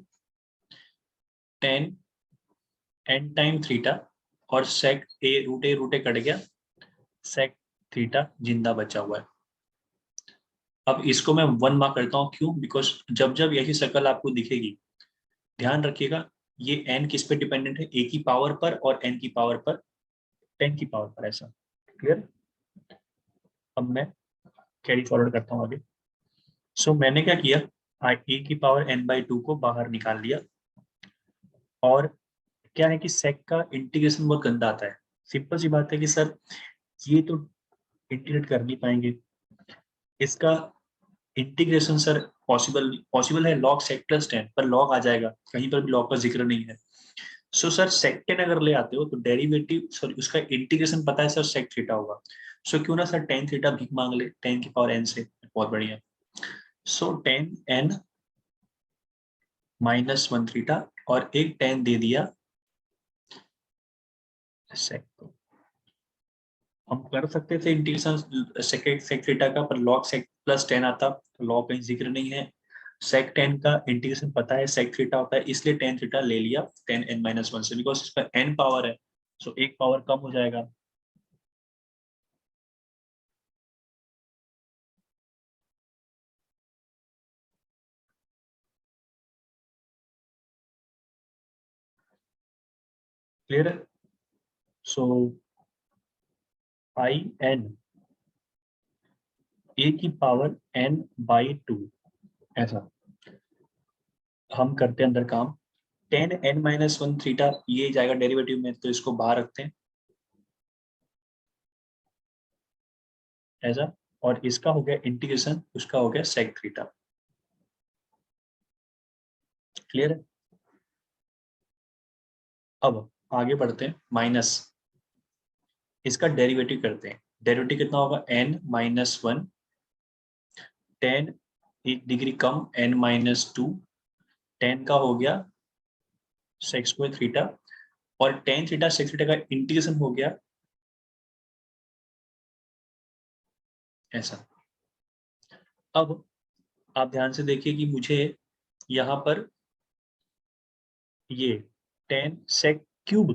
tan N time theta, और सेक ए रूट ए कट गया, सेक थीटा जिंदा बचा हुआ है। अब इसको मैं वन मार्क करता हूँ, क्यों? बिकॉज जब जब यही सर्कल आपको दिखेगी, ध्यान रखिएगा ये एन किस पे डिपेंडेंट है, ए की पावर पर और एन की पावर पर, टेन की पावर पर, ऐसा क्लियर? अब मैं कैरी फॉरवर्ड करता हूँ आगे। सो मैंने क्या किया, ए की पावर एन बाई टू को बाहर निकाल लिया, और क्या है कि सेक का इंटीग्रेशन बहुत गंदा आता है। सिंपल सी बात है कि सर ये तो इंटीग्रेट कर नहीं पाएंगे, इसका इंटीग्रेशन सर पॉसिबल है लॉग सेक प्लस टेन, पर लॉग आ जाएगा, कहीं पर भी लॉग का जिक्र नहीं है। सो सर सेक टेन अगर ले आते हो तो डेरिवेटिव सॉरी उसका इंटीग्रेशन पता है सर, सेक थीटा होगा। सो क्यों ना सर टेन थीटा भीख मांग ले टेन की पावर एन से, बहुत बढ़िया। So tan N minus one theta, और एक टेन दे दिया सेक को। हम कर सकते थे इंटीग्रेशन सेक थीटा का, पर लॉग सेक प्लस टेन आता, लॉग कहीं जिक्र नहीं है। सेक टेन का इंटीग्रेशन पता है सेक थीटा होता है, इसलिए टेन थीटा ले लिया टेन एन माइनस वन से, बिकॉज इसका एन पावर है, सो एक पावर कम हो जाएगा। क्लियर है? सो आई एन ए की पावर एन बाई टू, ऐसा हम करते हैं अंदर काम। Tan N minus one theta ये जाएगा डेरिवेटिव में, तो इसको बाहर रखते हैं ऐसा, और इसका हो गया इंटीग्रेशन, उसका हो गया सेक थीटा। क्लियर है? अब आगे बढ़ते हैं, माइनस इसका डेरिवेटिव करते हैं। डेरिवेटिव कितना होगा, एन माइनस वन टेन एक degree come N minus to, ten का हो गया सेक स्क्वायर थीटा, और टेन थीटा सेक थीटा का इंटीग्रेशन हो गया ऐसा। अब आप ध्यान से देखिए कि मुझे यहाँ पर ये टेन सेक क्यूब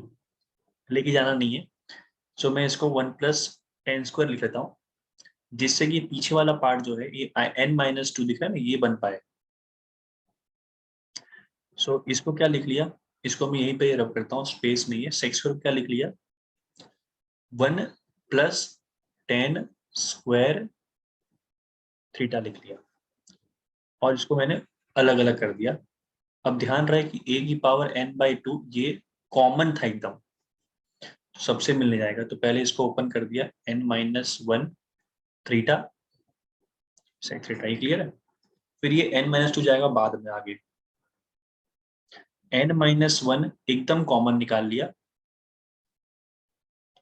लेके जाना नहीं है, सो मैं इसको वन प्लस टेन स्क्वायर लिख लेता हूँ, जिससे कि पीछे वाला पार्ट जो है ये n-2 दिख रहा है ना, ये बन पाए। सो इसको क्या लिख लिया, इसको मैं यहीं पे रब करता हूँ, स्पेस नहीं है, सेक्स स्क्वायर क्या लिख लिया, 1 + tan स्क्वायर थीटा लिख लिया, और इसको मैंने अलग अलग कर दिया। अब ध्यान रहे कि a⁴n/2 ये कॉमन था एकदम, तो सबसे मिलने जाएगा, तो पहले इसको ओपन कर दिया, n-1 थीटा सेक थीटा, ये क्लियर है। फिर ये n-2 जाएगा बाद में आगे, n-1 एकदम कॉमन निकाल लिया।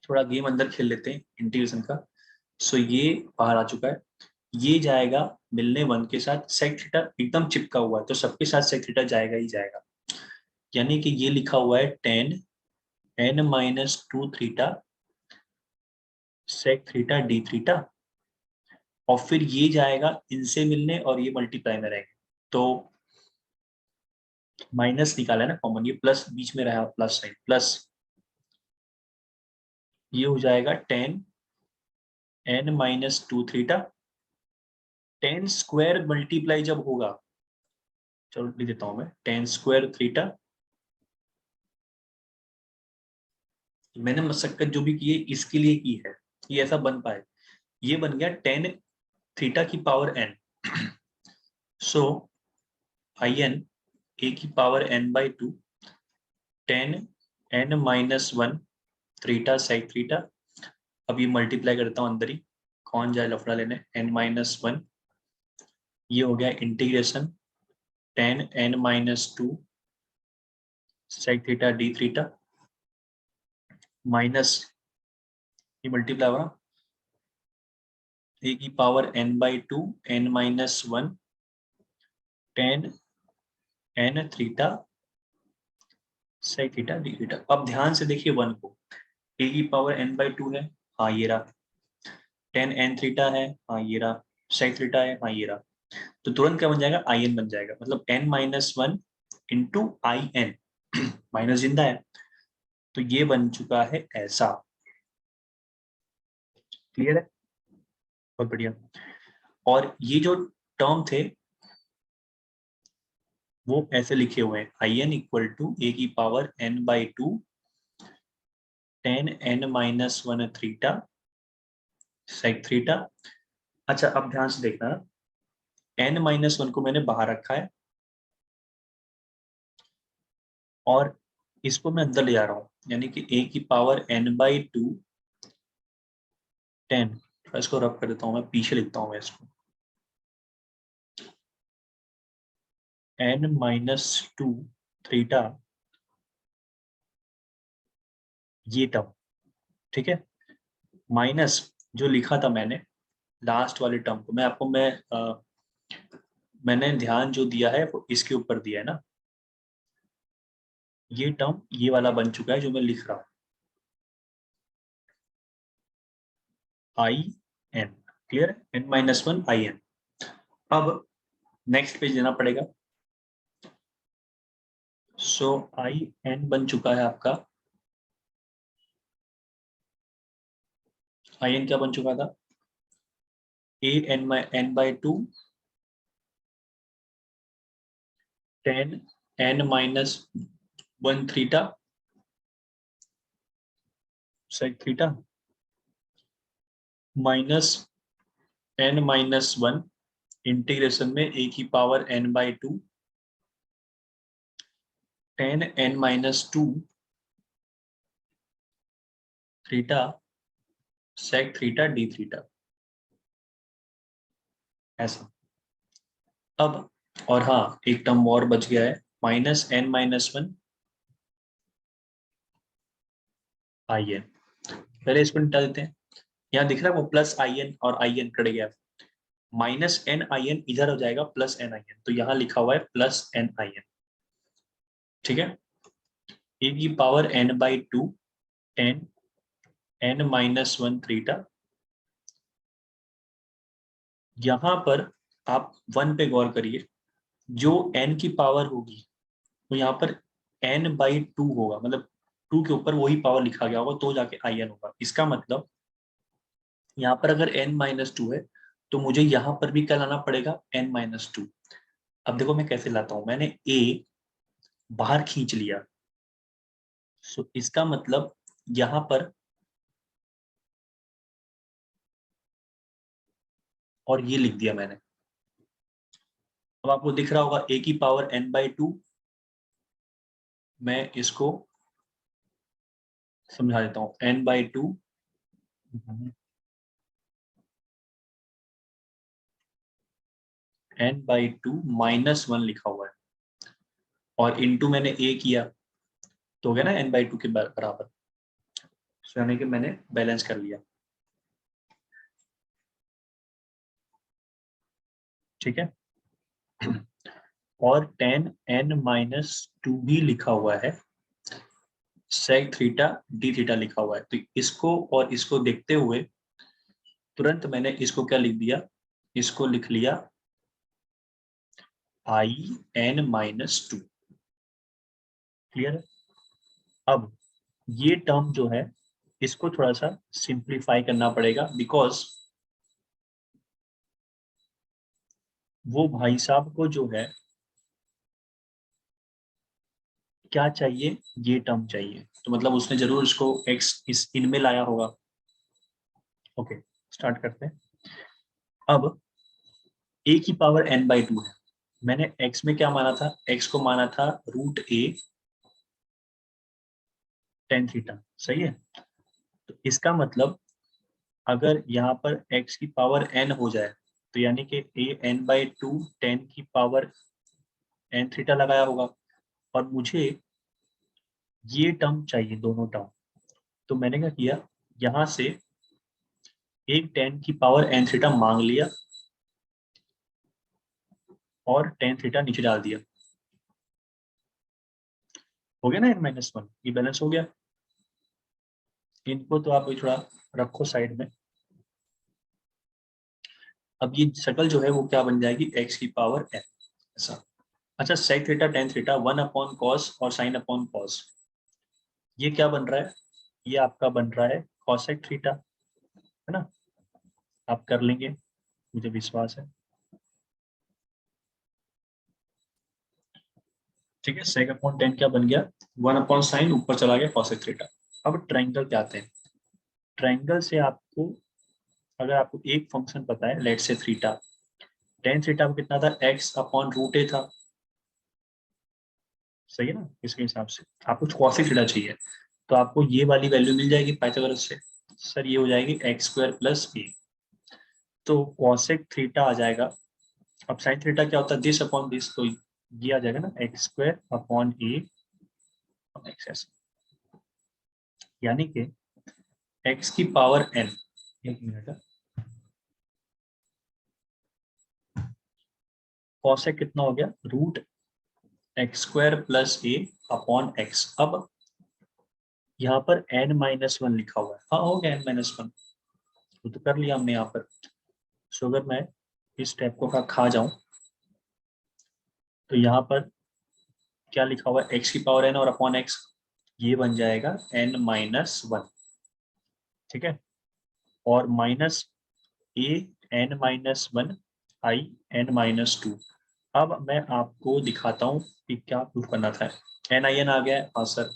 थोड़ा गेम अंदर खेल लेते हैं इंटीग्रेशन का। सो ये बाहर आ चुका है, ये जाएगा मिलने 1 के साथ, सेक थीटा एकदम चिपका हुआ है, तो सबके साथ सेक थीटा जाएगा ही जाएगा, यानी कि ये लिखा हुआ है tan n-2 theta sec theta D theta, और फिर ये जाएगा इनसे मिलने और ये मल्टीप्लाई में रहेंगे, तो माइनस निकाला है ना कॉमन, ये प्लस बीच में रहा, प्लस साइन, प्लस ये हो जाएगा tan n-2 theta, tan square multiply जब होगा, चलो लिख देता हूं मैं, tan स्क्वायर थीटा, मैंने मशक्कत जो भी की है इसके लिए की है, ये ऐसा बन पाए, ये बन गया tan थीटा की power n, so in a⁴n/2 tan n-1 theta sec theta. अब ये मल्टीप्लाई करता हूँ अंदर ही, कौन जाए लफड़ा लेने, n-1, ये हो गया integration tan n-2 sec theta D theta, minus ये मल्टीप्लाई होगा a⁴n/2 n-1 tan n theta sec theta D theta. अब ध्यान से देखिए 1 को, a⁴n/2 है, हाँ ये रहा, tan n थीटा है, हाँ ये रहा, सेक थीटा है, हाँ ये रहा, तो तुरंत क्या बन जाएगा, in बन जाएगा, मतलब n-1 इंटू in, माइनस जिंदा है, तो ये बन चुका है ऐसा, क्लियर है, बहुत बढ़िया। और ये जो टर्म थे वो ऐसे लिखे हुए हैं, in equal to a⁴n/2 tan n-1 theta sec theta. अच्छा अब ध्यान से देखना, n-1 को मैंने बाहर रखा है और इसको मैं अंदर ले जा रहा हूँ, यानी कि a⁴n/2 tan, इसको रब कर देता हूँ मैं, पीछे लिखता हूँ मैं इसको, n-2 थीटा, ये टर्म, ठीक है, माइनस जो लिखा था मैंने लास्ट वाले टर्म को, मैं आपको मैंने ध्यान जो दिया है वो इसके ऊपर दिया है ना, ये टर्म ये वाला बन चुका है जो मैं लिख रहा हूँ, in, क्लियर, n-1 in। अब नेक्स्ट पेज लेना पड़ेगा, सो in बन चुका है आपका, in क्या बन चुका था, a⁴n/2 tan n-1 theta sec theta minus n-1 integration में a⁴n/2 tan n-2 theta sec theta D theta, ऐसा। अब और हाँ एक टर्म और बच गया है, -n-1 in, पहले इसको निकाल देते हैं, यहाँ दिख रहा है वो प्लस in और in कट गया, -n in इधर हो जाएगा +n in, तो यहाँ लिखा हुआ है +n in, ठीक है, a⁴n/2 tan n-1 थीटा, यहाँ पर आप 1 पे गौर करिए, जो n की पावर होगी तो यहाँ पर n/2 होगा, मतलब 2 के ऊपर वही पावर लिखा गया होगा तो जाके in होगा, इसका मतलब यहाँ पर अगर n-2 है तो मुझे यहाँ पर भी क्या लाना पड़ेगा, n-2। अब देखो मैं कैसे लाता हूँ, मैंने a बाहर खींच लिया, सो इसका मतलब यहाँ पर, और ये लिख दिया मैंने। अब आपको दिख रहा होगा a की पावर n/2, मैं इसको समझा देता हूँ, n/2 n/2 -1 लिखा हुआ है, और इंटू मैंने a किया तो हो गया ना n/2 के बराबर। यानी कि मैंने बैलेंस कर लिया, ठीक है। और tan n-2 भी लिखा हुआ है, sec थीटा d थीटा लिखा हुआ है, तो इसको और इसको देखते हुए तुरंत मैंने इसको क्या लिख दिया, इसको लिख लिया in-2। क्लियर है। अब ये टर्म जो है इसको थोड़ा सा सिंप्लीफाई करना पड़ेगा, बिकॉज वो भाई साहब को जो है क्या चाहिए, ये टर्म चाहिए, तो मतलब उसने जरूर इसको x इस इनमें लाया होगा। ओके, स्टार्ट करते हैं। अब a की पावर n/2 है, मैंने x में क्या माना था, x को माना था √a tan थीटा, सही है। तो इसका मतलब अगर यहाँ पर x की पावर n हो जाए तो यानी कि a n/2 tan की पावर n थीटा लगाया होगा, और मुझे ये टर्म चाहिए, दोनों टर्म। तो मैंने क्या किया, यहाँ से एक tan की पावर n थीटा मांग लिया और tan थीटा नीचे डाल दिया, हो गया ना n-1, ये बैलेंस हो गया। इनको तो आप थोड़ा रखो साइड में। अब ये शक्ल जो है वो क्या बन जाएगी, x की पावर n, ऐसा। अच्छा, sec theta tan theta 1/cos और sin/cos, ये क्या बन रहा है, ये आपका बन रहा है cosec थीटा, है ना। आप कर लेंगे, मुझे विश्वास है, ठीक है। sec/tan क्या बन गया, 1/sin, ऊपर चला गया cosec थीटा। अब ट्रायंगल पे आते हैं। ट्रायंगल से आपको, अगर आपको एक फंक्शन पता है, लेट से थीटा, tan थीटा कितना था, x/√a था, सही है ना। इसके हिसाब से आपको cosec थीटा चाहिए, तो आपको ये वाली वैल्यू मिल जाएगी पाइथागोरस से, सर ये हो जाएगी x² + a, तो cosec थीटा आ जाएगा। अब sin थीटा क्या होता है, दिस/दिस, तो ये आ जाएगा ना x²/a x, यानी कि x की पावर n, एक मिनट, cosec कितना हो गया, √x² + a/x। अब यहाँ पर n-1 लिखा हुआ है, हाँ हो गया n-1, तो कर लिया हमने यहाँ पर। सो अगर मैं इस स्टेप को खा जाऊं तो यहाँ पर क्या लिखा हुआ है, x की पावर n और /x, ये बन जाएगा n-1, ठीक है। और minus a n-1 i n-2। अब मैं आपको दिखाता हूँ कि क्या प्रूफ करना था। n आ गया है, हाँ सर,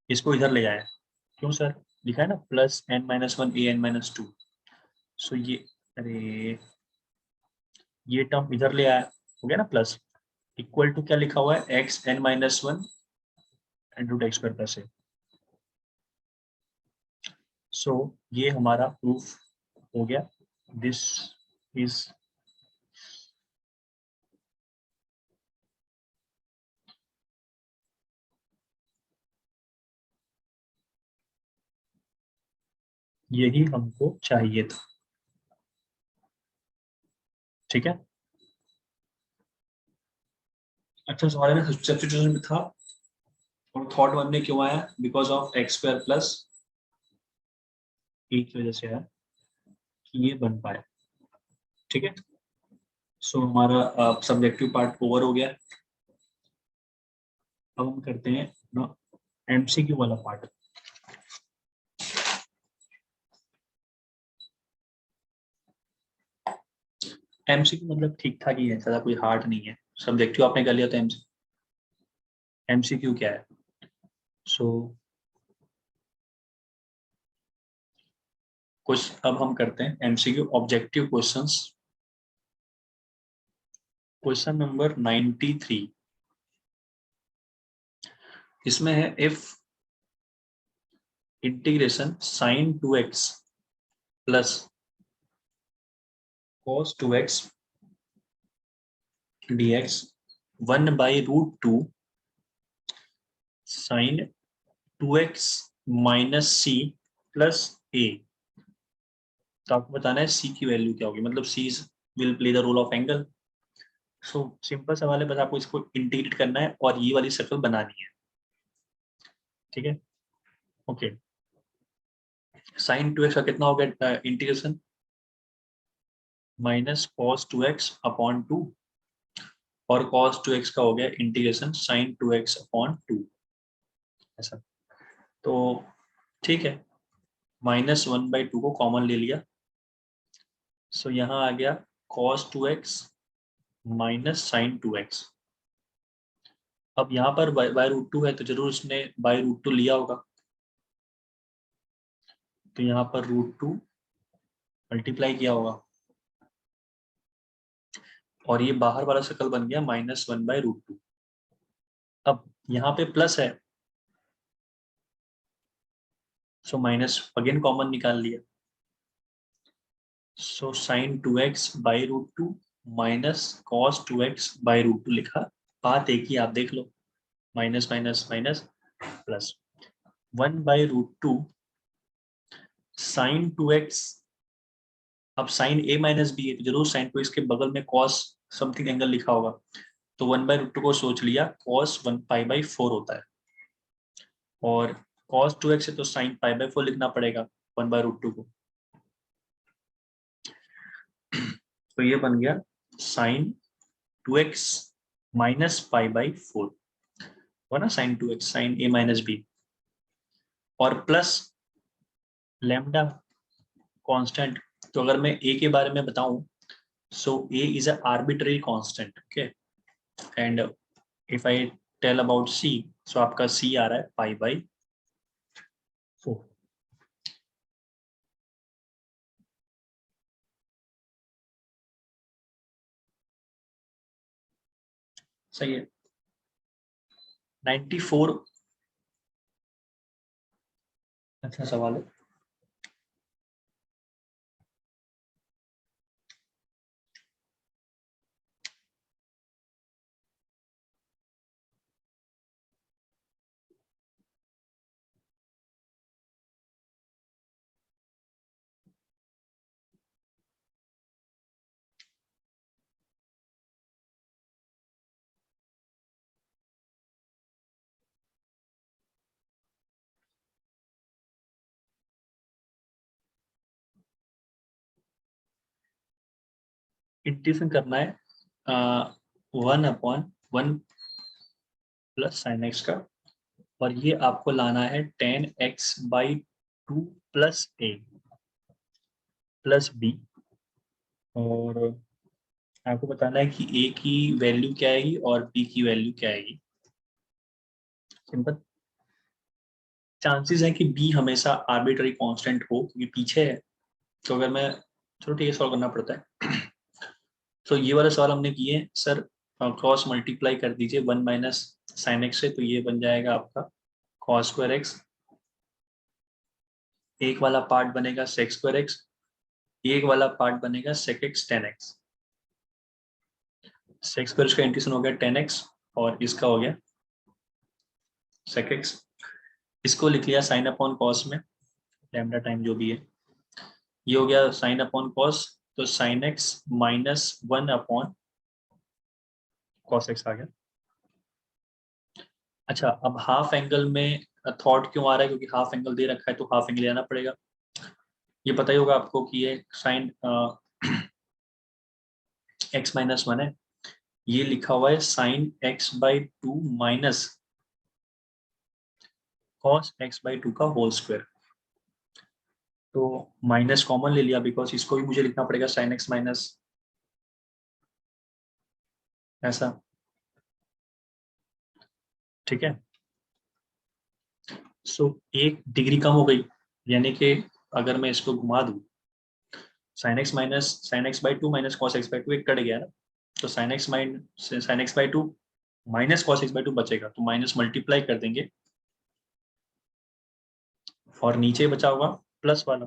इसको इधर ले जाए, क्यों सर, लिखा है ना +n-1 a n-2, सो ये, अरे ये टर्म इधर ले आया, हो गया ना प्लस, इक्वल टू क्या लिखा हुआ है, x n-1 √x²+a। सो ये हमारा प्रूफ हो गया, दिस इज, यही हमको चाहिए था, ठीक है। अच्छा, सवाल में सब्स्टिट्यूशन में था, और थॉट वन में क्यों आया, बिकॉज ऑफ x² + a की वजह से आया कि ये बन पाया, ठीक है। सो हमारा सब्जेक्टिव पार्ट ओवर हो गया। अब हम करते हैं ना एमसीक्यू वाला पार्ट। एमसीक्यू मतलब ठीक ठाक ही है, ज्यादा कोई हार्ड नहीं है। सब्जेक्टिव आपने कर लिया तो एमसीक्यू क्या है? सो कुछ अब हम करते हैं MCQ objective questions. Question number 93 इसमें है, if integration sine 2x plus cos 2x dx 1/√2 sine 2x minus c plus a. तो आपको बताना है सी की वैल्यू क्या होगी, मतलब c will play the role of angle. So simple सवाल है, बस आपको इसको इंटीग्रेट करना है और ये वाली सर्कल बनानी है। ठीक है, ओके। साइन 2x का कितना हो गया integration? Minus cos 2x upon 2, और cos 2x का हो गया इंटीग्रेशन sin 2x अपॉन 2, ऐसा। तो ठीक है, -1/2 को कॉमन ले लिया, सो यहाँ आ गया cos 2x minus sign 2x। अब यहाँ पर बाय रूट 2 है तो जरूर इसने बाय√2 लिया होगा, तो यहाँ पर √2 मल्टीप्लाई किया होगा, और ये बाहर वाला सर्कल बन गया -1/√2। अब यहाँ पे प्लस है, सो माइनस अगेन कॉमन निकाल लिया, so sine 2x/√2 minus cos 2x/√2 लिखा। बात एक ही, आप देख लो, minus minus minus plus 1/√2 sine 2x। अब साइन a माइनस बी है तो जरूर साइन 2x के बगल में कॉस समथिंग एंगल लिखा होगा, तो 1/√2 को सोच लिया कॉस 1π/4 होता है, और कॉस 2x है तो साइन π/4 लिखना पड़ेगा 1/√2 को। तो ये बन गया साइन 2x माइनस π/4 हुआ ना, sine 2x sine a minus B, और प्लस लैम्डा कांस्टेंट। तो अगर मैं a के बारे में बताऊं, so a is a arbitrary constant, okay, and if I tell about c, so आपका c आ रहा है π/4। सही है, 94 अच्छा सवाल है। इंटीग्रेशन करना है 1/1 प्लस साइन एक्स का, और ये आपको लाना है tan x/2 plus a plus b, और आपको बताना है कि a की वैल्यू क्या आएगी और b की वैल्यू क्या आएगी। सिंपल, चांसेस है कि b हमेशा आर्बिट्ररी कांस्टेंट हो क्योंकि पीछे है, तो अगर मैं, चलो ठीक है, सॉल्व करना पड़ता है। तो ये वाला सवाल हमने किए सर, क्रॉस मल्टीप्लाई कर दीजिए 1 माइनस साइन एक्स से, तो ये बन जाएगा आपका कॉस स्क्वायर एक्स, एक वाला पार्ट बनेगा सेक स्क्वायर एक्स, एक वाला पार्ट बनेगा sec X tan X. Sec square का इंटीग्रेशन हो गया 10x, और इसका हो गया सेक एक्स। इसको लिख लिया साइन अपॉन कॉस में, लैम्डा टाइम जो भी है, ये हो गया साइन अपॉन कॉस, तो sine x -1 upon cos x आ गया। अच्छा, अब हाफ एंगल में थॉट क्यों आ रहा है, क्योंकि हाफ एंगल दे रखा है तो हाफ एंगल लेना पड़ेगा। ये पता ही होगा आपको कि ये साइन x-1 है, ये लिखा हुआ है sign x/2 minus cos x/2 का होल स्क्वायर। तो माइनस कॉमन ले लिया बिकॉज इसको भी मुझे लिखना पड़ेगा साइन एक्स माइनस ऐसा, ठीक है। सो 1 डिग्री कम हो गई, यानी कि अगर मैं इसको घुमा दूं, sine x minus sign x by to minus cos x by to एक कट गया ना, तो sine x by to minus cos x by to बचेगा, तो माइनस मल्टीप्लाई कर देंगे और नीचे बचा होगा प्लस वाला,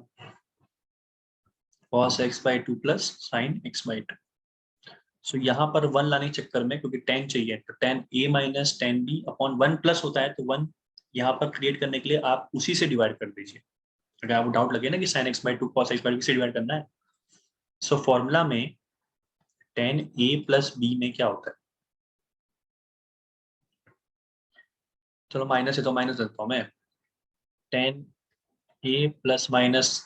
cos x by two plus sine x by two. So यहाँ पर 1 लाने के चक्कर में, क्योंकि tan चाहिए, तो tan a minus tan b upon 1 plus होता है, तो 1 यहाँ पर क्रिएट करने के लिए आप उसी से डिवाइड कर दीजिए। अगर आपको डाउट लगे ना कि sign x by to cos x by to से डिवाइड करना है, सो फॉर्मूला में tan a प्लस b में क्या होता है, चलो माइनस है तो माइनस रखता हूँ मैं, tan a plus minus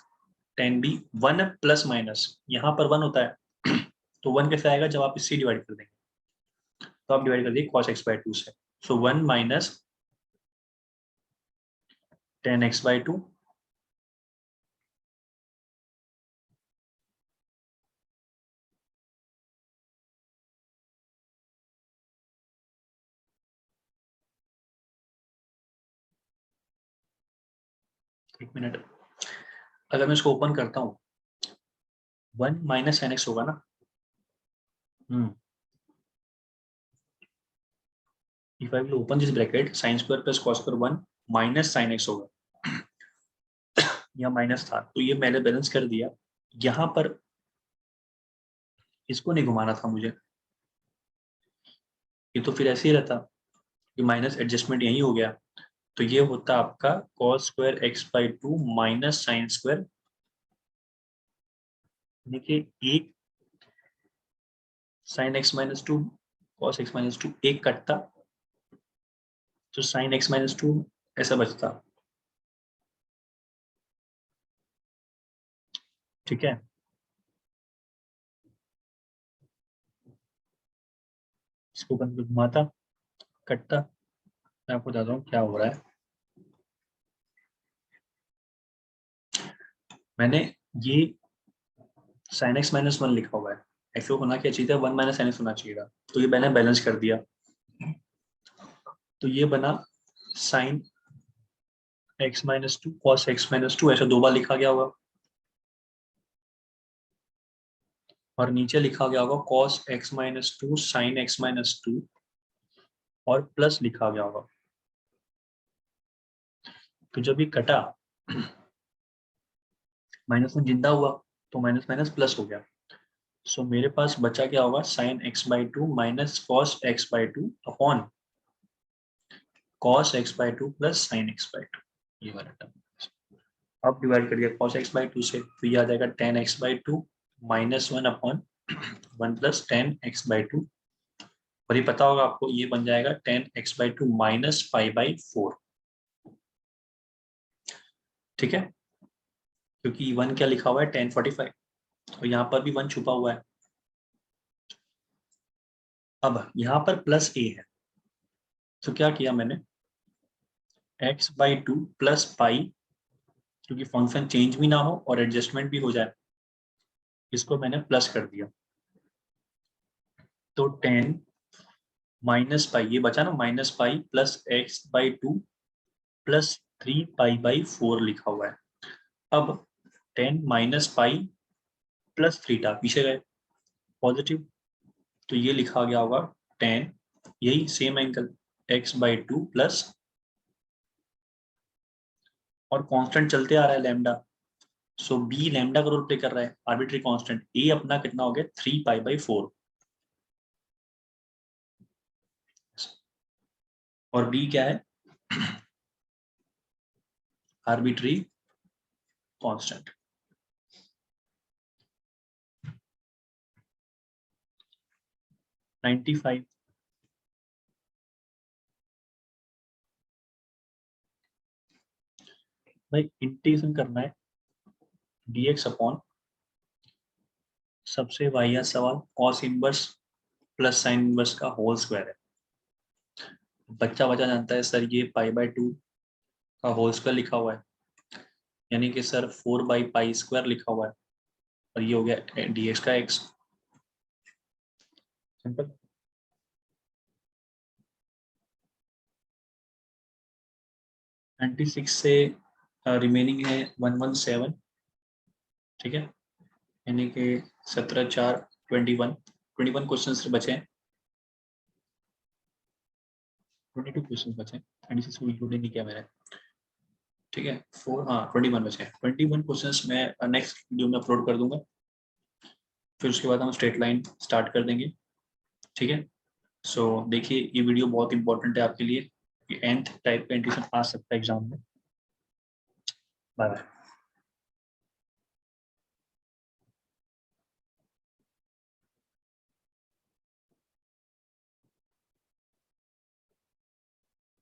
tan b, 1 plus minus, यहाँ पर 1 होता है तो 1 कैसे आएगा, जब आप इससे डिवाइड कर देंगे, तो आप डिवाइड कर दिए cos x बाई टू से, सो 1 minus tan x by two, एक मिनट, अगर मैं इसको ओपन करता हूँ 1 माइनस साइन एक्स होगा ना, if I will open this bracket, sine square plus cos square 1 minus sine x होगा, यहाँ माइनस था तो ये मैंने बैलेंस कर दिया, यहाँ पर इसको नहीं घुमाना था मुझे, ये तो फिर ऐसे ही रहता, कि माइनस एडजस्टमेंट यही हो गया, तो ये होता आपका cos square x by to minus sine square, देखिए एक sine x minus two cos x minus two एक कटता, तो साइन एक्स माइनस टू ऐसा बचता, ठीक है। इसको बंद में घुमाता, कटता, मैं आपको बताता हूँ क्या हो रहा है। मैंने ये साइन एक्स माइनस वन लिखा हुआ है, ऐसे होना क्या चाहिए था, 1 माइनस साइन एक्स होना चाहिए था, तो ये मैंने बैलेंस कर दिया, तो ये बना sine x minus two cos x minus two, ऐसा 2 बार लिखा गया होगा, और नीचे लिखा गया होगा cos x minus two sine x minus two, और प्लस लिखा गया होगा, तो जब ये कटा माइनस में जिंदा हुआ, तो माइनस माइनस प्लस हो गया, सो मेरे पास बचा क्या होगा, sign x by to minus cos x by two upon cos x by two plus sine x by to, ये वाला टर्म। अब डिवाइड कर दिया कॉस एक्स बाई टू से, तो ये आ जाएगा ten x by to minus 1 upon 1 plus ten x by to, और ये पता होगा आपको, ये बन जाएगा ten x by to minus 5/4, ठीक है, क्योंकि 1 क्या लिखा हुआ है 1045, और यहाँ पर भी 1 छुपा हुआ है। अब यहाँ पर प्लस a है, तो क्या किया मैंने, x by two plus pi, क्योंकि फंक्शन चेंज भी ना हो और एडजस्टमेंट भी हो जाए, इसको मैंने प्लस कर दिया, तो 10 माइनस पाई, ये बचा ना minus pi plus x by two plus 3 पाई/4 लिखा हुआ है। अब 10 माइनस पाई प्लस 3 था, पीछे गए पॉजिटिव, तो ये लिखा गया होगा 10, यही same angle x by two plus, और कांस्टेंट चलते आ रहा है लैम्डा, सो बी लैम्डा का रोल प्ले कर रहा है, आर्बिट्री कांस्टेंट, ए अपना कितना हो गया 3 पाई/4, और बी क्या है, आर्बिट्री कांस्टेंट। 95, भाई इंटीग्रेशन करना है dx अपॉन, सबसे वाहियात सवाल, cos inverse plus sine inverse का होल स्क्वायर है, बच्चा बच्चा जानता है सर ये पाई/2 का होल स्क्वायर लिखा हुआ है, यानी कि सर 4/पाई स्क्वायर लिखा हुआ है, और ये हो गया dx का x, सिंपल। 96 से रिमेनिंग है 117, ठीक है, यानी कि 17 4 21 क्वेश्चन बचे हैं, 22 क्वेश्चन बचे हैं, 36 को इंक्लूड नहीं किया मैंने, ठीक है। 21 बचे हैं। 21 क्वेश्चन मैं नेक्स्ट वीडियो में अपलोड कर दूंगा, फिर उसके बाद हम स्ट्रेट लाइन स्टार्ट कर देंगे, ठीक है। सो देखिए ये वीडियो बहुत इंपॉर्टेंट है आपके लिए, कि nth टाइप का इंटीग्रेशन आ सकता है एग्जाम में। Bye bye.